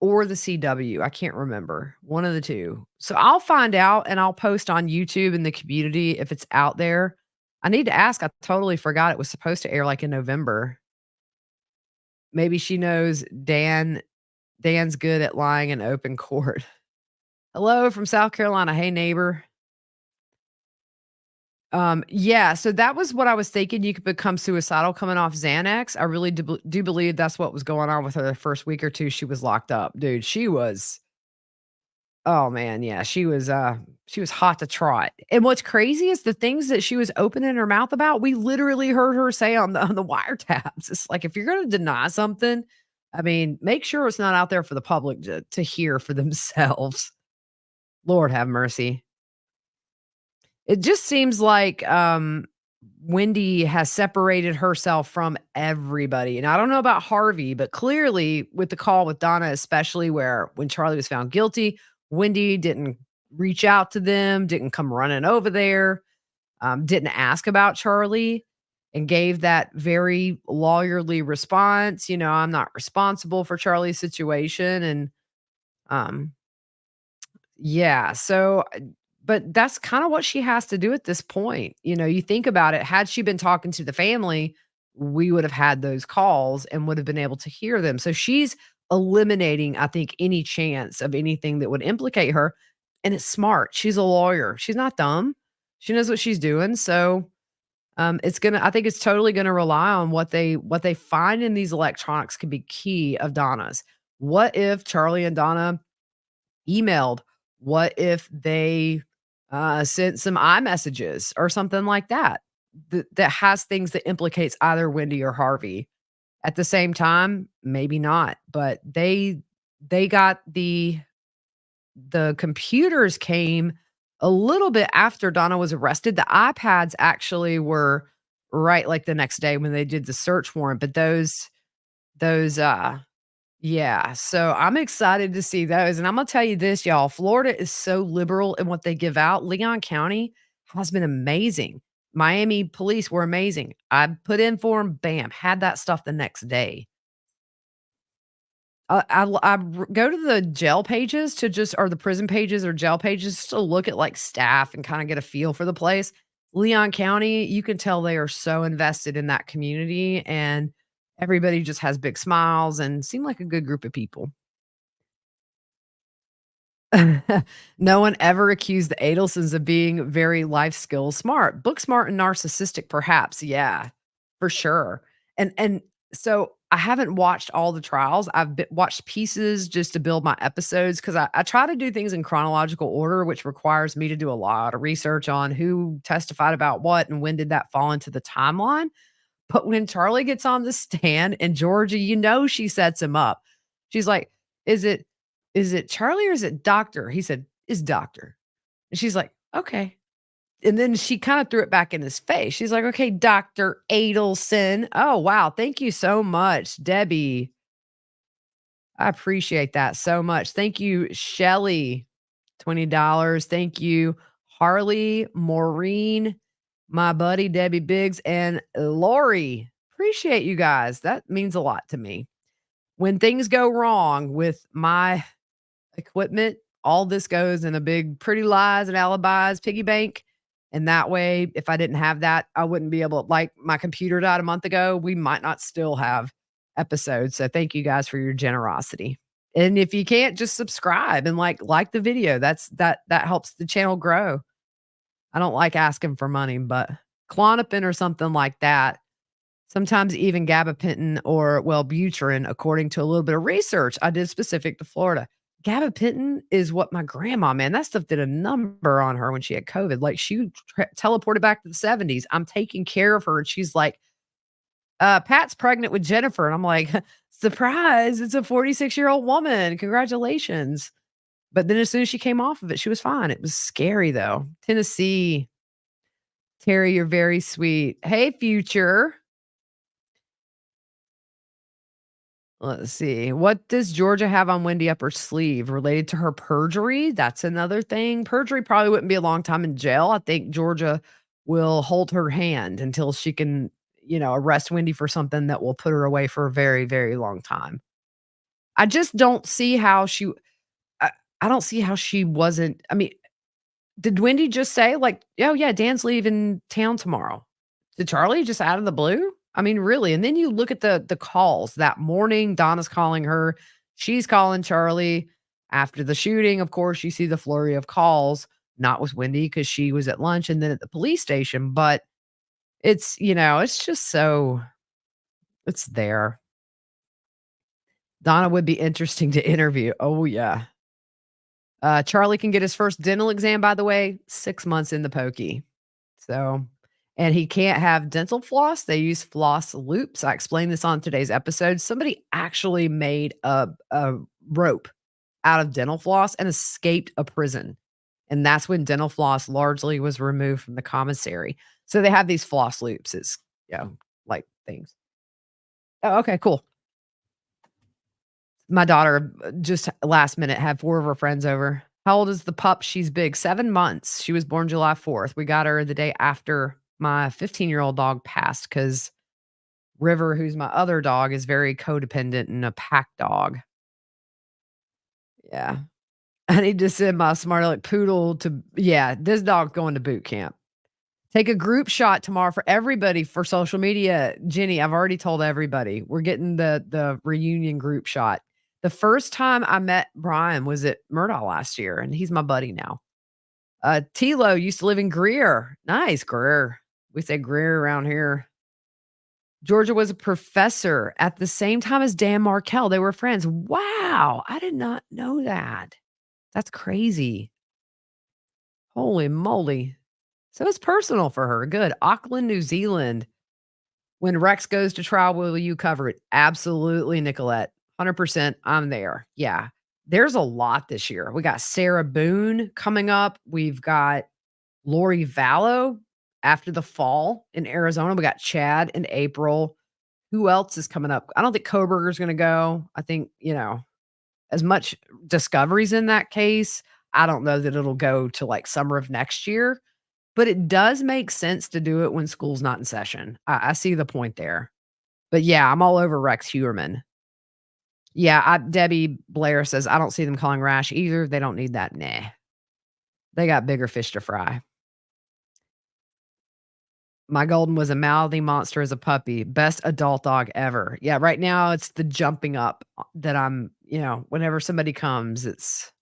or the CW. I can't remember. One of the 2. So I'll find out and I'll post on YouTube in the community if it's out there. I need to ask. I totally forgot it was supposed to air like in November. Maybe she knows Dan's good at lying in open court. Hello from South Carolina. Hey neighbor. Yeah, so that was what I was thinking. You could become suicidal coming off Xanax. I really do believe that's what was going on with her the first week or 2 she was locked up. Dude, she was oh man, yeah, she was hot to trot. And what's crazy is the things that she was opening her mouth about, we literally heard her say on the wiretaps. It's like if you're gonna deny something, I mean, make sure it's not out there for the public to hear for themselves. Lord have mercy. It just seems like, Wendy has separated herself from everybody, and I don't know about Harvey, but clearly with the call with Donna, especially where when Charlie was found guilty, Wendy didn't reach out to them, didn't come running over there, didn't ask about Charlie, and gave that very lawyerly response, "I'm not responsible for Charlie's situation," and, um yeah, so but that's kinda what she has to do at this point. You think about it, had she been talking to the family, we would have had those calls and would have been able to hear them. So she's eliminating, I think, any chance of anything that would implicate her, and it's smart. She's a lawyer. She's not dumb. She knows what she's doing, so, I think it's totally gonna rely on what they find in these electronics could be key of Donna's. What if Charlie and Donna emailed? What if they, sent some iMessages or something like that, that has things that implicates either Wendy or Harvey? At the same time, maybe not, but they got the computers came a little bit after Donna was arrested. The iPads actually were right, like, the next day when they did the search warrant, but those yeah, so I'm excited to see those, and I'm gonna tell you this, y'all, Florida is so liberal in what they give out. Leon County has been amazing. Miami police were amazing. I put in for them, bam, had that stuff the next day. Go to the jail pages to just or the prison pages or jail pages just to look at, like, staff and kinda get a feel for the place. Leon County, you can tell they are so invested in that community, and everybody just has big smiles and seem like a good group of people. No one ever accused the Adelsons of being very life skills smart. Book smart and narcissistic, perhaps. Yeah, for sure. And so I haven't watched all the trials. Watched pieces just to build my episodes because I try to do things in chronological order, which requires me to do a lot of research on who testified about what and when did that fall into the timeline. But when Charlie gets on the stand and Georgia, she sets him up. She's like, "Is it Charlie or is it doctor?" He said, "It's doctor." And she's like, "Okay." And then she kinda threw it back in his face. She's like, "Okay, Doctor Adelson." Oh, wow. Thank you so much, Debbie. I appreciate that so much. Thank you, Shelly, $20. Thank you, Harley, Maureen, my buddy Debbie Biggs, and Lori. Appreciate you guys. That means a lot to me. When things go wrong with my equipment, all this goes in a big Pretty Lies and Alibis piggy bank. And that way, if I didn't have that, I wouldn't be able like my computer died a month ago. We might not still have episodes. So thank you guys for your generosity. And if you can't, just subscribe and like the video. That helps the channel grow. I don't like asking for money, but Klonopin or something like that. Sometimes even gabapentin or Wellbutrin, according to a little bit of research I did specific to Florida. Gabapentin is what my grandma, man, that stuff did a number on her when she had COVID. Like she teleported back to the 70s. I'm taking care of her. And she's like, Pat's pregnant with Jennifer. And I'm like, surprise, it's a 46-year-old woman. Congratulations. But then as soon as she came off of it, she was fine. It was scary though. Tennessee, Terry, you're very sweet. Hey, future. Let's see. What does Georgia have on Wendy up her sleeve related to her perjury? That's another thing. Perjury probably wouldn't be a long time in jail. I think Georgia will hold her hand until she can, arrest Wendy for something that will put her away for a very, very long time. I just don't see how I, I don't see how she wasn't. I mean, did Wendy just say, like, "Oh, yeah, Dan's leaving town tomorrow"? Did Charlie just out of the blue? I mean, really? And then you look at the calls that morning, Donna's calling her, she's calling Charlie. After the shooting, of course, you see the flurry of calls, not with Wendy because she was at lunch and then at the police station, but it's just so it's there. Donna would be interesting to interview. Oh, yeah. Charlie can get his first dental exam, by the way, 6 months in the pokey. So and he can't have dental floss. They use floss loops. I explained this on today's episode. Somebody actually made a rope out of dental floss and escaped a prison. And that's when dental floss largely was removed from the commissary. So they have these floss loops. It's, like things. Oh, okay, cool. My daughter, just last minute, had 4 of her friends over. How old is the pup? She's big, 7 months. She was born July 4th. We got her the day after my 15-year-old dog passed because River, who's my other dog, is very codependent and a pack dog. Yeah. I need to send my smart aleck poodle to yeah, this dog's going to boot camp. Take a group shot tomorrow for everybody for social media. Jenny, I've already told everybody. We're getting the reunion group shot. The first time I met Brian was at Murdoch last year, and he's my buddy now. Tilo used to live in Greer. Nice, Greer. We say Greer around here. Georgia was a professor at the same time as Dan Markel. They were friends. Wow, I did not know that. That's crazy. Holy moly. So it's personal for her. Good. Auckland, New Zealand. When Rex goes to trial, will you cover it? Absolutely, Nicolette. 100%. I'm there. Yeah. There's a lot this year. We got Sarah Boone coming up. We've got Lori Vallow after the fall in Arizona. We got Chad in April. Who else is coming up? I don't think Koberger's going to go. I think, as much discoveries in that case, I don't know that it'll go to like summer of next year. But it does make sense to do it when school's not in session. I see the point there. But yeah, I'm all over Rex Heuerman. Yeah, Debbie Blair says, "I don't see them calling Rash either. They don't need that." Nah. They got bigger fish to fry. My golden was a mouthy monster as a puppy. Best adult dog ever. Yeah, right now it's the jumping up that whenever somebody comes, it's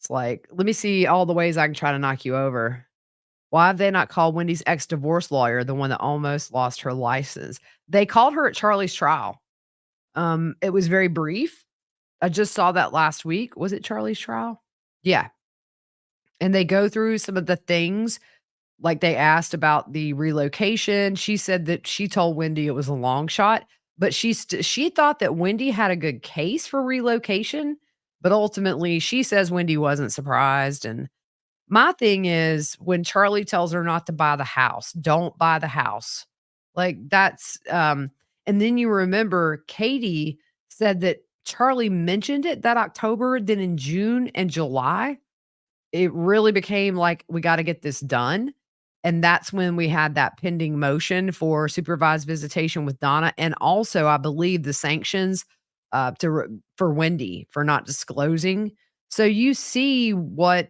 like, let me see all the ways I can try to knock you over. Why have they not called Wendy's ex-divorce lawyer, the one that almost lost her license? They called her at Charlie's trial. It was very brief. I just saw that last week. Was it Charlie's trial? Yeah. And they go through some of the things, like they asked about the relocation. She said that she told Wendy it was a long shot, but she thought that Wendy had a good case for relocation, but ultimately she says Wendy wasn't surprised. And my thing is when Charlie tells her not to buy the house, don't buy the house. Like and then you remember Katie said that Charlie mentioned it that October, then in June and July, it really became like we got to get this done. And that's when we had that pending motion for supervised visitation with Donna. And also, I believe the sanctions for Wendy for not disclosing. So you see what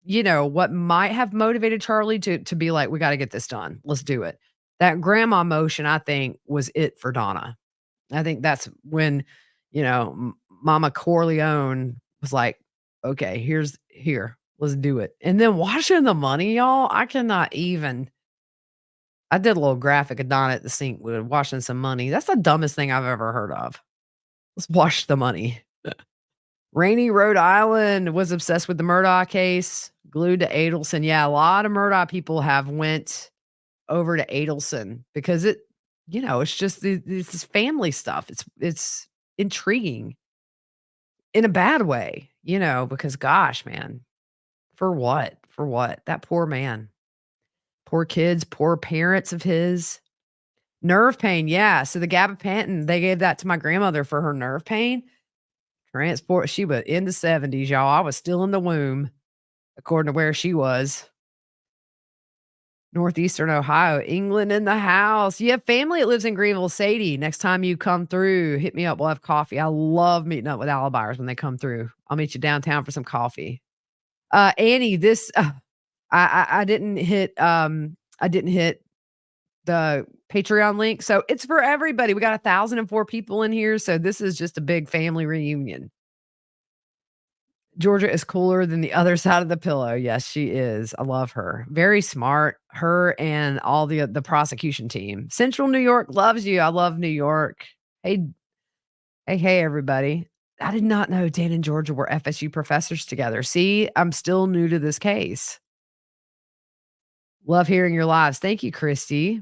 might have motivated Charlie to be like, "We gotta get this done. Let's do it." That grandma motion, I think, was it for Donna. I think that's when, Mama Corleone was like, "Okay, here. Let's do it. And then washing the money, y'all, I cannot even. I did a little graphic of Donna at the sink with washing some money. That's the dumbest thing I've ever heard of. Let's wash the money. Rainy, Rhode Island was obsessed with the Murdaugh case, glued to Adelson. Yeah, a lot of Murdaugh people have went over to Adelson because it's just this family stuff. It's intriguing in a bad way, because gosh, man, for what? For what? That poor man. Poor kids, poor parents of his. Nerve pain, yeah. So the gabapentin, they gave that to my grandmother for her nerve pain. Transport, she was in the 70s, y'all. I was still in the womb, according to where she was. Northeastern Ohio, England in the house. You have family that lives in Greenville, Sadie. Next time you come through, hit me up. We'll have coffee. I love meeting up with alibars when they come through. I'll meet you downtown for some coffee. Annie, this I didn't hit the Patreon link. So it's for everybody. We got 1,004 people in here. So this is just a big family reunion. Georgia is cooler than the other side of the pillow. Yes, she is. I love her. Very smart. Her and all the prosecution team. Central New York loves you. I love New York. Hey, hey, everybody. I did not know Dan and Georgia were FSU professors together. See, I'm still new to this case. Love hearing your lives. Thank you, Christy.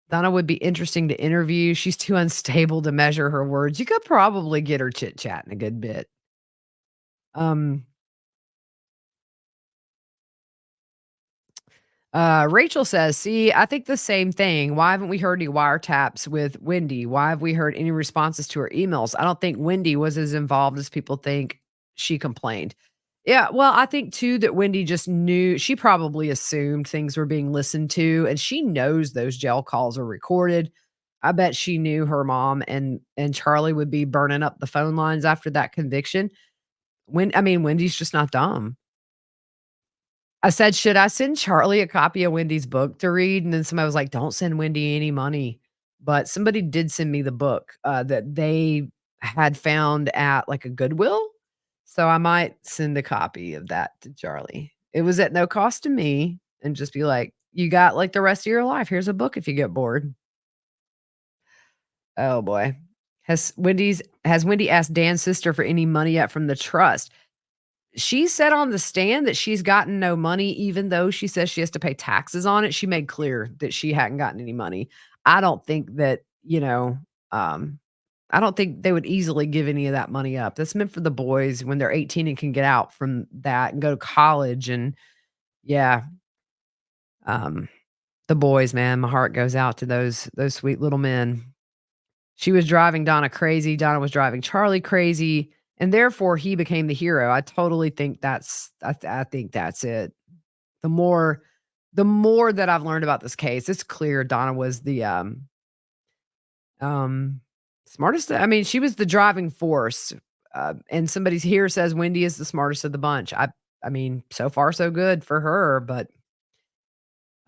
Donna would be interesting to interview. She's too unstable to measure her words. You could probably get her chit chatting a good bit. Um, Rachel says, "See, I think the same thing. Why haven't we heard any wiretaps with Wendy? Why have we heard any responses to her emails? I don't think Wendy was as involved as people think. She complained." Yeah, well, I think too that Wendy just knew. She probably assumed things were being listened to, and she knows those jail calls are recorded. I bet she knew her mom and Charlie would be burning up the phone lines after that conviction. Wendy's just not dumb. I said, "Should I send Charlie a copy of Wendy's book to read?" And then somebody was like, "Don't send Wendy any money." But somebody did send me the book, that they had found at, like, a Goodwill. So I might send a copy of that to Charlie. It was at no cost to me and just be like, "You got, like, the rest of your life. Here's a book if you get bored." Oh, boy. Has Wendy asked Dan's sister for any money yet from the trust? She said on the stand that she's gotten no money, even though she says she has to pay taxes on it. She made clear that she hadn't gotten any money. I don't think that, um, I don't think they would easily give any of that money up. That's meant for the boys when they're 18 and can get out from that and go to college. And yeah, um, the boys, man, my heart goes out to those sweet little men. She was driving Donna crazy. Donna was driving Charlie crazy, and therefore he became the hero. I totally think I think that's it. The more the more that I've learned about this case, it's clear Donna was the um smartest. I mean, she was the driving force. And somebody here says Wendy is the smartest of the bunch. I mean, so far so good for her, but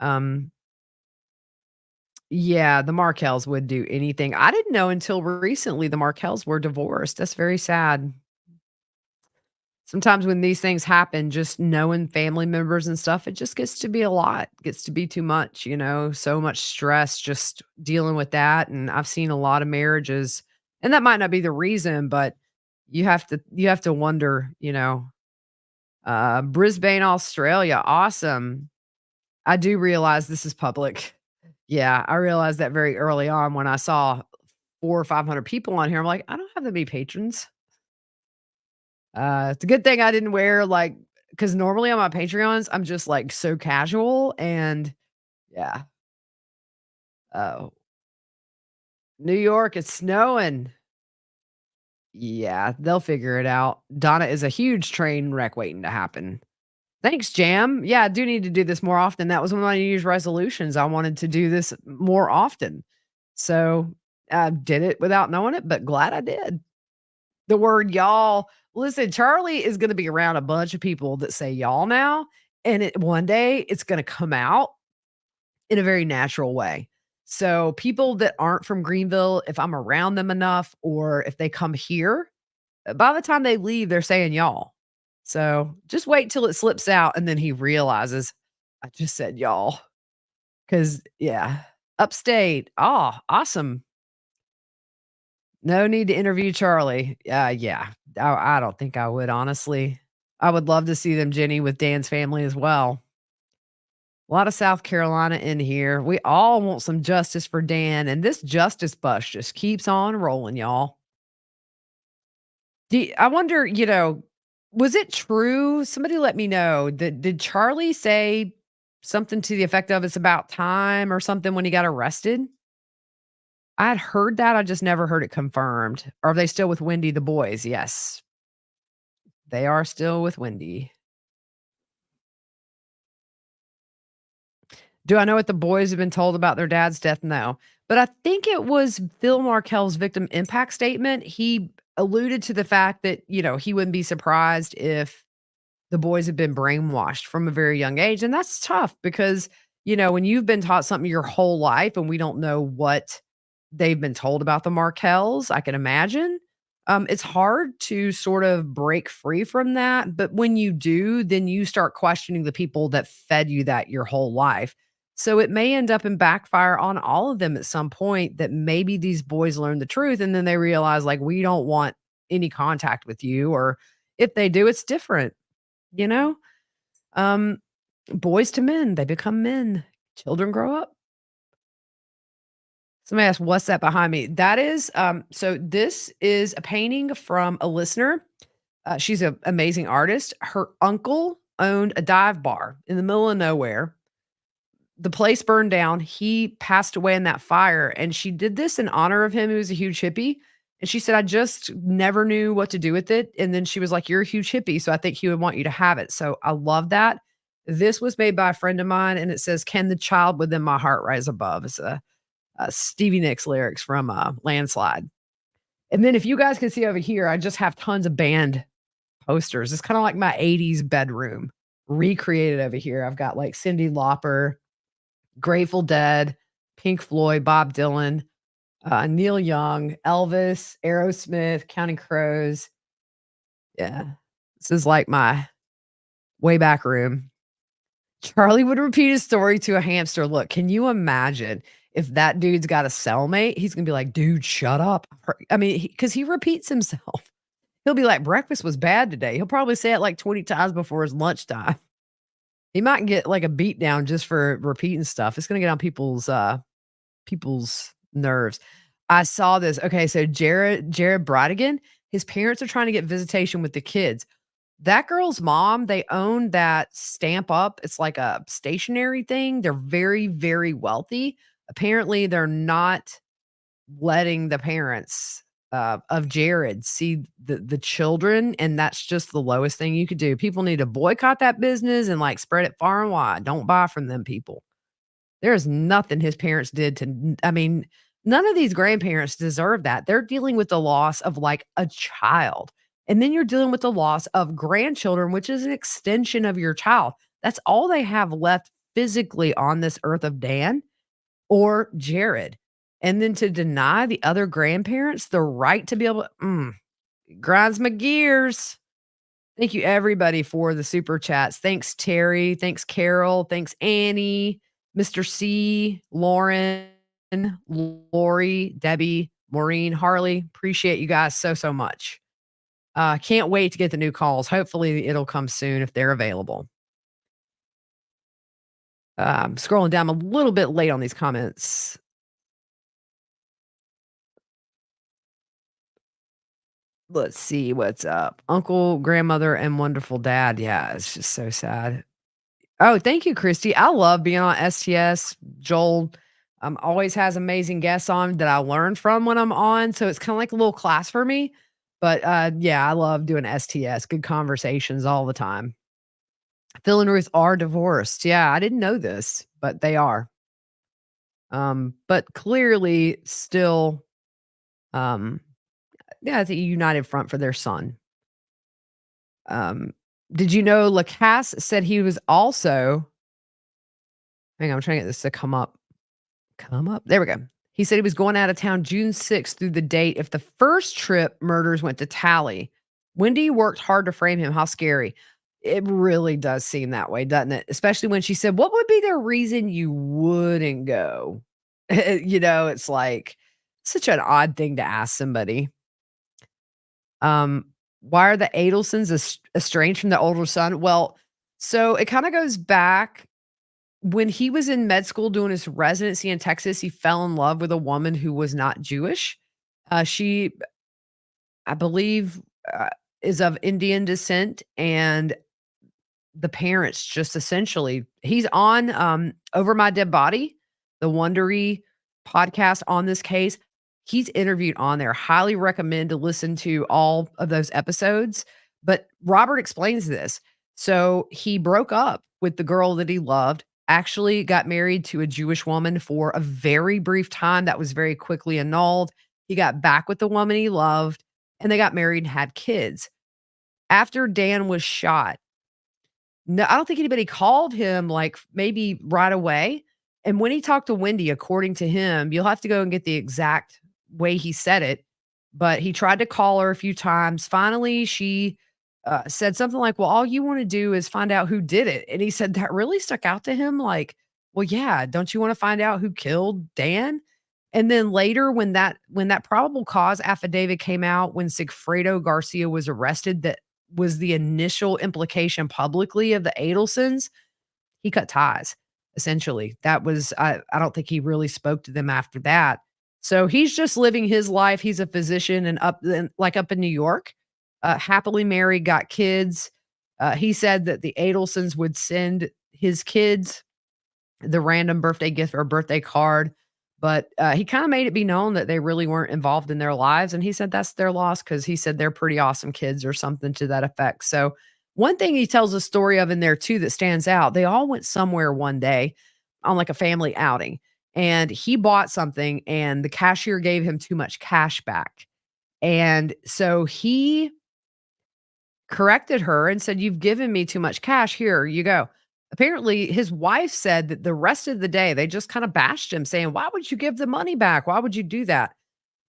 um yeah, the Markells would do anything. I didn't know until recently the Markells were divorced. That's very sad. Sometimes when these things happen, just knowing family members and stuff, it just gets to be a lot, gets to be too much, so much stress just dealing with that. And I've seen a lot of marriages, and that might not be the reason, but you have to wonder, Brisbane, Australia. Awesome. I do realize this is public. Yeah, I realized that very early on when I saw 4 or 500 people on here. I'm like, I don't have that many patrons. It's a good thing I didn't wear, like, because normally on my Patreons, I'm just, like, so casual and yeah. Oh, New York, it's snowing. Yeah, they'll figure it out. Donna is a huge train wreck waiting to happen. Thanks, Jam. Yeah, I do need to do this more often. That was one of my New Year's resolutions. I wanted to do this more often. So, I did it without knowing it, but glad I did. The word y'all. Listen, Charlie is gonna be around a bunch of people that say y'all now, and one day it's gonna come out in a very natural way. So people that aren't from Greenville, if I'm around them enough or if they come here, by the time they leave, they're saying y'all. So, just wait till it slips out and then he realizes, "I just said y'all." 'Cause yeah, upstate. Oh, awesome. No need to interview Charlie. Yeah, I don't think I would, honestly. I would love to see them Jenny with Dan's family as well. A lot of South Carolina in here. We all want some justice for Dan, and this justice bus just keeps on rolling, y'all. I wonder, was it true? Somebody let me know. Did Charlie say something to the effect of it's about time or something when he got arrested? I'd heard that. I just never heard it confirmed. Are they still with Wendy, the boys? Yes, they are still with Wendy. Do I know what the boys have been told about their dad's death? No. But I think it was Phil Markel's victim impact statement. He alluded to the fact that, he wouldn't be surprised if the boys have been brainwashed from a very young age. And that's tough because, when you've been taught something your whole life and we don't know what they've been told about the Markells, I can imagine. It's hard to sort of break free from that. But when you do, then you start questioning the people that fed you that your whole life. So it may end up in backfire on all of them at some point that maybe these boys learn the truth and then they realize, like, we don't want any contact with you. Or if they do, it's different, you know? Um, Boys to men, they become men. Children grow up. Somebody asked, "What's that behind me?" That is, so this is a painting from a listener. She's an amazing artist. Her uncle owned a dive bar in the middle of nowhere. The place burned down. He passed away in that fire, and she did this in honor of him. He was a huge hippie, and she said, "I just never knew what to do with it." And then she was like, "You're a huge hippie, so I think he would want you to have it." So I love that. This was made by a friend of mine, and it says, "Can the child within my heart rise above?" It's a Stevie Nicks lyrics from Landslide. And then if you guys can see over here, I just have tons of band posters. It's kind of like my 80s bedroom recreated over here. I've got like Cyndi Lauper, Grateful Dead, Pink Floyd, Bob Dylan, Neil Young, Elvis, Aerosmith, Counting Crows. Yeah. This is like my way back room. Charlie would repeat his story to a hamster. Look, can you imagine if that dude's got a cellmate? He's gonna be like, "Dude, shut up." I mean, because he repeats himself. He'll be like, "Breakfast was bad today." He'll probably say it like 20 times before his lunchtime. He might get like a beat down just for repeating stuff. It's gonna get on people's nerves. I saw this. Okay, so Jared Brodigan, his parents are trying to get visitation with the kids. That girl's mom, they own that Stamp Up. It's like a stationery thing. They're very, very wealthy. Apparently, they're not letting the parents, of Jared see the children, and that's just the lowest thing you could do. People need to boycott that business and, like, spread it far and wide. Don't buy from them people. There's nothing his parents did to I mean, none of these grandparents deserve that. They're dealing with the loss of, like, a child, and then you're dealing with the loss of grandchildren, which is an extension of your child. That's all they have left physically on this earth of Dan or Jared, and then to deny the other grandparents the right to be able to grinds my gears. Thank you everybody for the super chats. Thanks, Terry. Thanks, Carol. Thanks, Annie, Mr. C, Lauren, Lori, Debbie, Maureen, Harley. Appreciate you guys so, so much. Can't wait to get the new calls. Hopefully, it'll come soon if they're available. Scrolling down a little bit late on these comments. Let's see what's up. Uncle, grandmother, and wonderful dad. Yeah, it's just so sad. Oh, thank you, Christy. I love being on STS. Joel always has amazing guests on that I learn from when I'm on. So it's kind of like a little class for me. But yeah, I love doing STS. Good conversations all the time. Phil and Ruth are divorced. Yeah, I didn't know this, but they are. But clearly still, um, yeah, I think a united front for their son. Um, did you know Lacasse said he was also hang on, I'm trying to get this to come up. Come up. There we go. He said he was going out of town June 6th through the date if the first trip murders went to tally. Wendy worked hard to frame him. How scary. It really does seem that way, doesn't it? Especially when she said, "What would be the reason you wouldn't go?" It's like such an odd thing to ask somebody. Um, why are the Adelsons estranged from the older son? Well, so it kinda goes back when he was in med school doing his residency in Texas, he fell in love with a woman who was not Jewish. She, I believe, uh, is of Indian descent, and the parents just essentially he's on, Over My Dead Body, the Wondery podcast on this case. He's interviewed on there. Highly recommend to listen to all of those episodes, but Robert explains this. So, he broke up with the girl that he loved, actually got married to a Jewish woman for a very brief time that was very quickly annulled. He got back with the woman he loved, and they got married and had kids. After Dan was shot, no, I don't think anybody called him, like, maybe right away, and when he talked to Wendy, according to him, you'll have to go and get the exact way he said it, but he tried to call her a few times. Finally, she, said something like, "Well, all you wanna do is find out who did it," and he said that really stuck out to him, like, "Well, yeah, don't you wanna find out who killed Dan?" And then later when that probable cause affidavit came out, when Sigfredo Garcia was arrested, that was the initial implication publicly of the Adelsons, he cut ties, essentially. That was I don't think he really spoke to them after that. So he's just living his life. He's a physician and up in New York, happily married, got kids. He said that the Adelsons would send his kids the random birthday gift or birthday card, but, he kinda made it be known that they really weren't involved in their lives, and he said that's their loss because he said they're pretty awesome kids or something to that effect. So, one thing he tells a story of in there too that stands out, they all went somewhere one day on, like, a family outing, and he bought something, and the cashier gave him too much cash back, and so he corrected her and said, "You've given me too much cash. Here you go." Apparently, his wife said that the rest of the day, they just kinda bashed him saying, "Why would you give the money back? Why would you do that?"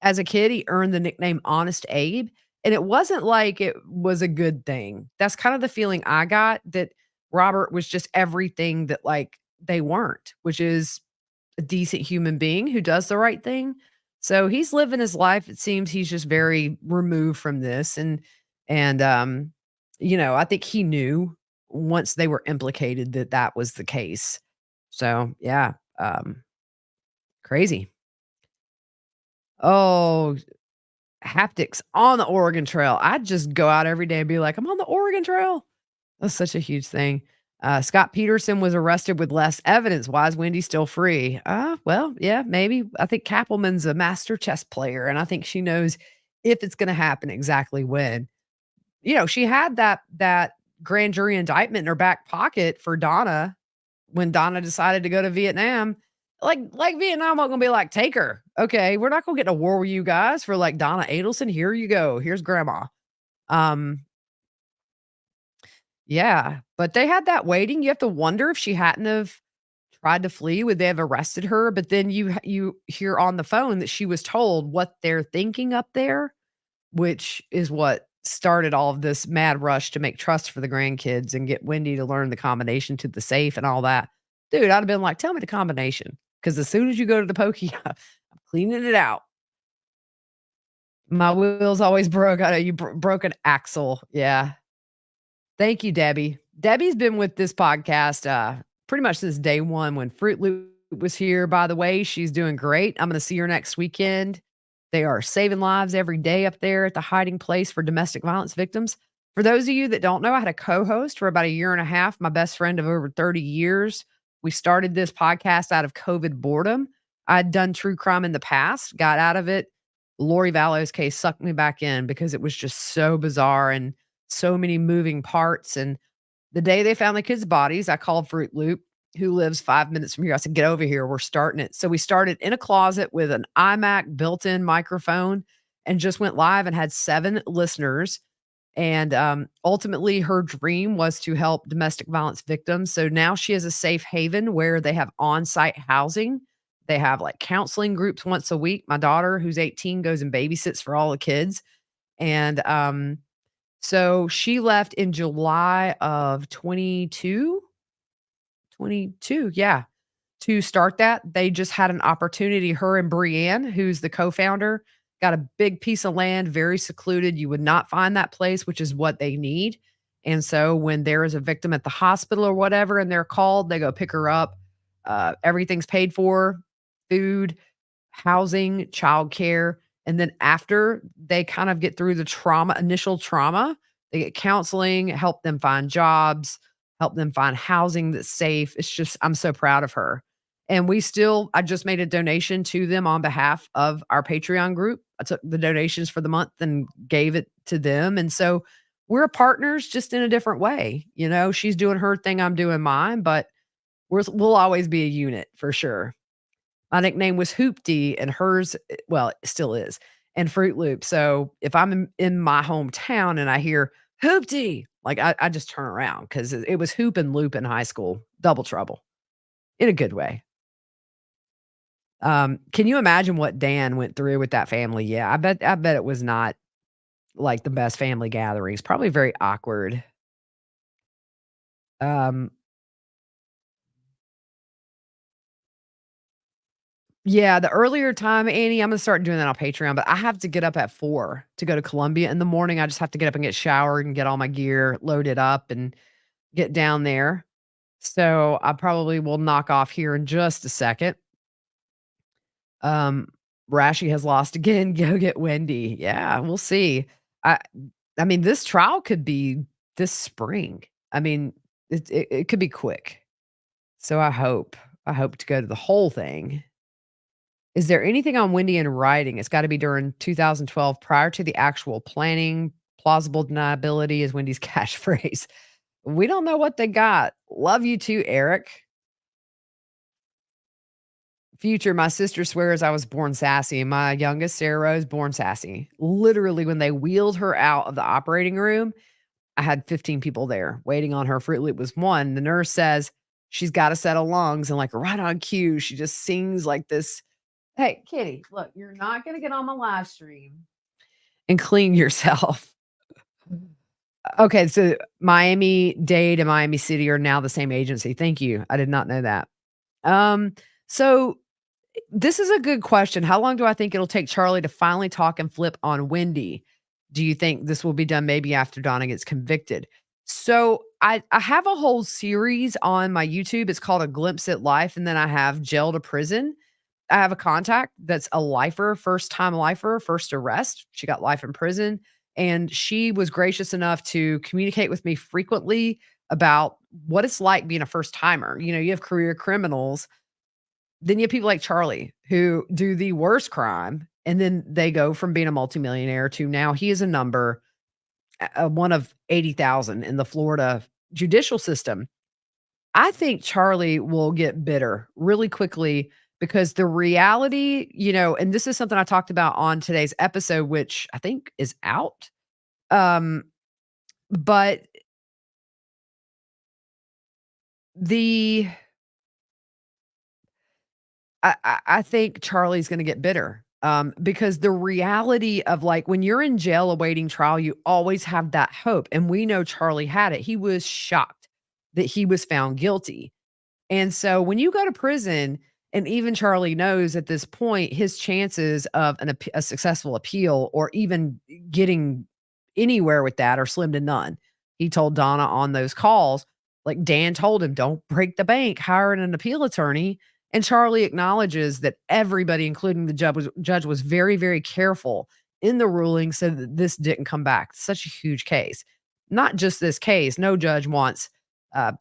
As a kid, he earned the nickname Honest Abe, and it wasn't like it was a good thing. That's kind of the feeling I got, that Robert was just everything that, like, they weren't, which is a decent human being who does the right thing. So he's living his life. It seems he's just very removed from this and I think he knew once they were implicated that that was the case. So, yeah, crazy. Oh, haptics on the Oregon Trail. I'd just go out every day and be like, "I'm on the Oregon Trail." That's such a huge thing. Scott Peterson was arrested with less evidence. Why is Wendy still free? Well, yeah, maybe. I think Kappelman's a master chess player, and I think she knows if it's gonna happen, exactly when. She had that grand jury indictment in her back pocket for Donna when Donna decided to go to Vietnam. Like Vietnam wasn't gonna be like, "Take her. Okay, we're not gonna get in a war with you guys for, like, Donna Adelson. Here you go. Here's grandma." Um, yeah, but they had that waiting. You have to wonder if she hadn't have tried to flee, would they have arrested her? But then you hear on the phone that she was told what they're thinking up there, which is what started all of this mad rush to make trust for the grandkids and get Wendy to learn the combination to the safe and all that. Dude, I'd have been like, "Tell me the combination, because as soon as you go to the pokey, I'm cleaning it out." My wheels always broke. I know you broke an axle. Yeah. Thank you, Debbie. Debbie's been with this podcast, pretty much since day one when Fruit Loop was here. By the way, she's doing great. I'm gonna see her next weekend. They are saving lives every day up there at the hiding place for domestic violence victims. For those of you that don't know, I had a co-host for about a year and a half, my best friend of over 30 years. We started this podcast out of COVID boredom. I'd done true crime in the past, got out of it. Lori Vallow's case sucked me back in because it was just so bizarre and so many moving parts. And the day they found the kids' bodies, I called Fruit Loop, who lives 5 minutes from here. I said, "Get over here. We're starting it." So we started in a closet with an iMac built in microphone and just went live and had 7 listeners. And ultimately, her dream was to help domestic violence victims. So now she has a safe haven where they have on site housing. They have like counseling groups once a week. My daughter, who's 18, goes and babysits for all the kids. And So she left in July of 22, 22, yeah, to start that. They just had an opportunity, her and Brienne, who's the co-founder, got a big piece of land, very secluded. You would not find that place, which is what they need. And so when there is a victim at the hospital or whatever and they're called, they go pick her up. Everything's paid for, food, housing, childcare, and then after they kind of get through the trauma initial trauma, they get counseling, help them find jobs, help them find housing that's safe. It's just I'm so proud of her. And I just made a donation to them on behalf of our Patreon group. I took the donations for the month and gave it to them. And so we're partners just in a different way. You know, she's doing her thing, I'm doing mine, but we'll always be a unit for sure. My nickname was Hoopty and hers, well, it still is, and Fruit Loop. So if I'm in my hometown and I hear Hoopty, like I just turn around because it was Hoop and Loop in high school, double trouble in a good way. Can you imagine what Dan went through with that family? Yeah, I bet it was not like the best family gatherings, probably very awkward. Um, Yeah, the earlier time, Annie, I'm gonna start doing that on Patreon, but I have to get up at 4 to go to Columbia in the morning. I just have to get up and get showered and get all my gear loaded up and get down there. So I probably will knock off here in just a second. Um, Rashi has lost again. Go get Wendy. Yeah, we'll see. I I mean, this trial could be this spring. I mean, it could be quick. So I hope to go to the whole thing. Is there anything on Wendy in writing? It's gotta be during 2012 prior to the actual planning. Plausible deniability is Wendy's catchphrase. We don't know what they got. Love you too, Eric. Future, my sister swears I was born sassy. My youngest, Sarah Rose, born sassy. Literally, when they wheeled her out of the operating room, I had 15 people there waiting on her. Fruit Loop was one. The nurse says she's got a set of lungs, and like right on cue, she just sings like this. Hey, Kitty, look, you're not gonna get on my live stream and clean yourself. Okay, so Miami-Dade and Miami City are now the same agency. Thank you. I did not know that. So this is a good question. How long do I think it'll take Charlie to finally talk and flip on Wendy? Do you think this will be done maybe after Donna gets convicted? So I have a whole series on my YouTube. It's called A Glimpse at Life, and then I have Jail to Prison. I have a contact that's a lifer, first time lifer, first arrest. She got life in prison. And she was gracious enough to communicate with me frequently about what it's like being a first timer. You know, you have career criminals, then you have people like Charlie who do the worst crime. And then they go from being a multimillionaire to now he is a number, one of 80,000 in the Florida judicial system. I think Charlie will get bitter really quickly because the reality, and this is something I talked about on today's episode, which I think is out. Um, but the I think Charlie's gonna get bitter, because the reality of, like, when you're in jail awaiting trial, you always have that hope, and we know Charlie had it. He was shocked that he was found guilty. And so when you go to prison, and even Charlie knows at this point his chances of a successful appeal or even getting anywhere with that are slim to none. He told Donna on those calls, like Dan told him, don't break the bank, hire an appeal attorney. And Charlie acknowledges that everybody, including the judge was very, very careful in the ruling so that this didn't come back. Such a huge case. Not just this case. No judge wants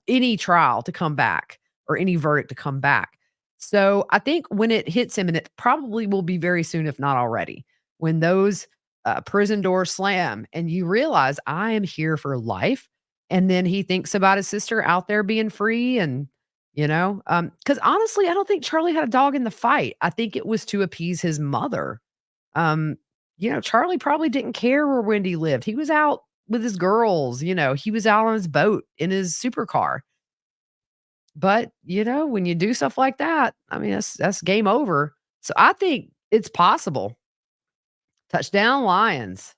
any trial to come back or any verdict to come back. So I think when it hits him, and it probably will be very soon, if not already, when those prison doors slam and you realize I am here for life. And then he thinks about his sister out there being free and, because honestly, I don't think Charlie had a dog in the fight. I think it was to appease his mother. Um, Charlie probably didn't care where Wendy lived. He was out with his girls, he was out on his boat in his supercar. But, when you do stuff like that, I mean, that's game over. So I think it's possible. Touchdown Lions.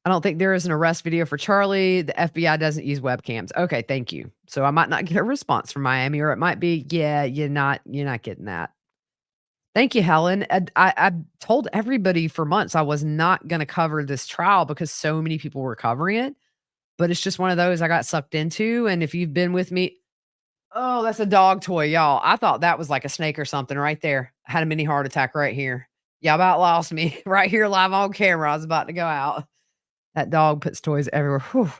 I don't think there is an arrest video for Charlie. The FBI doesn't use webcams. Okay, thank you. So I might not get a response from Miami, or it might be, yeah, you're not getting that. Thank you, Helen. I told everybody for months I was not gonna cover this trial because so many people were covering it, but it's just one of those I got sucked into, and if you've been with me. Oh, that's a dog toy, y'all. I thought that was like a snake or something right there. I had a mini heart attack right here. Y'all about lost me right here live on camera. I was about to go out. That dog puts toys everywhere. Whew.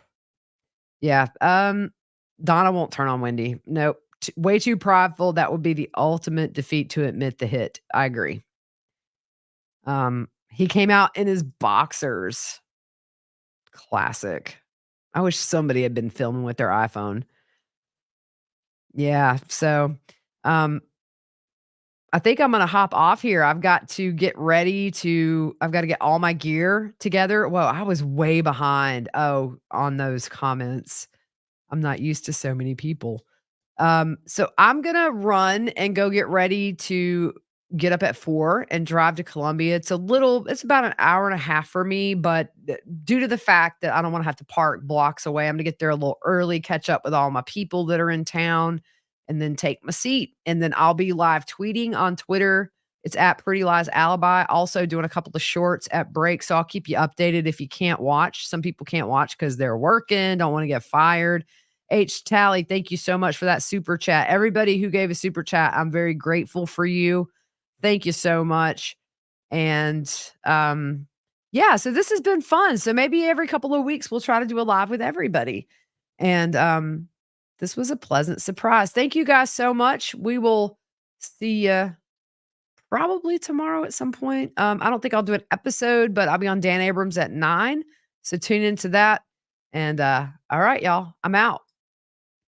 Yeah. Donna won't turn on Wendy. Nope. Way too prideful. That would be the ultimate defeat to admit the hit. I agree. He came out in his boxers. Classic. I wish somebody had been filming with their iPhone. Yeah. So, um, I think I'm gonna hop off here. I've got to get all my gear together. Whoa, I was way behind. Oh, on those comments. I'm not used to so many people. So I'm gonna run and go get ready to get up at 4 and drive to Columbia. It's about an hour and a half for me, but due to the fact that I don't want to have to park blocks away, I'm gonna get there a little early, catch up with all my people that are in town, and then take my seat. And then I'll be live tweeting on Twitter. It's at Pretty Lies Alibi. Also doing a couple of shorts at break. So I'll keep you updated if you can't watch. Some people can't watch because they're working, don't want to get fired. H Tally, thank you so much for that super chat. Everybody who gave a super chat, I'm very grateful for you. Thank you so much. And yeah, so this has been fun. So maybe every couple of weeks we'll try to do a live with everybody. And this was a pleasant surprise. Thank you guys so much. We will see you probably tomorrow at some point. I don't think I'll do an episode, but I'll be on Dan Abrams at 9. So tune into that. And all right, y'all, I'm out.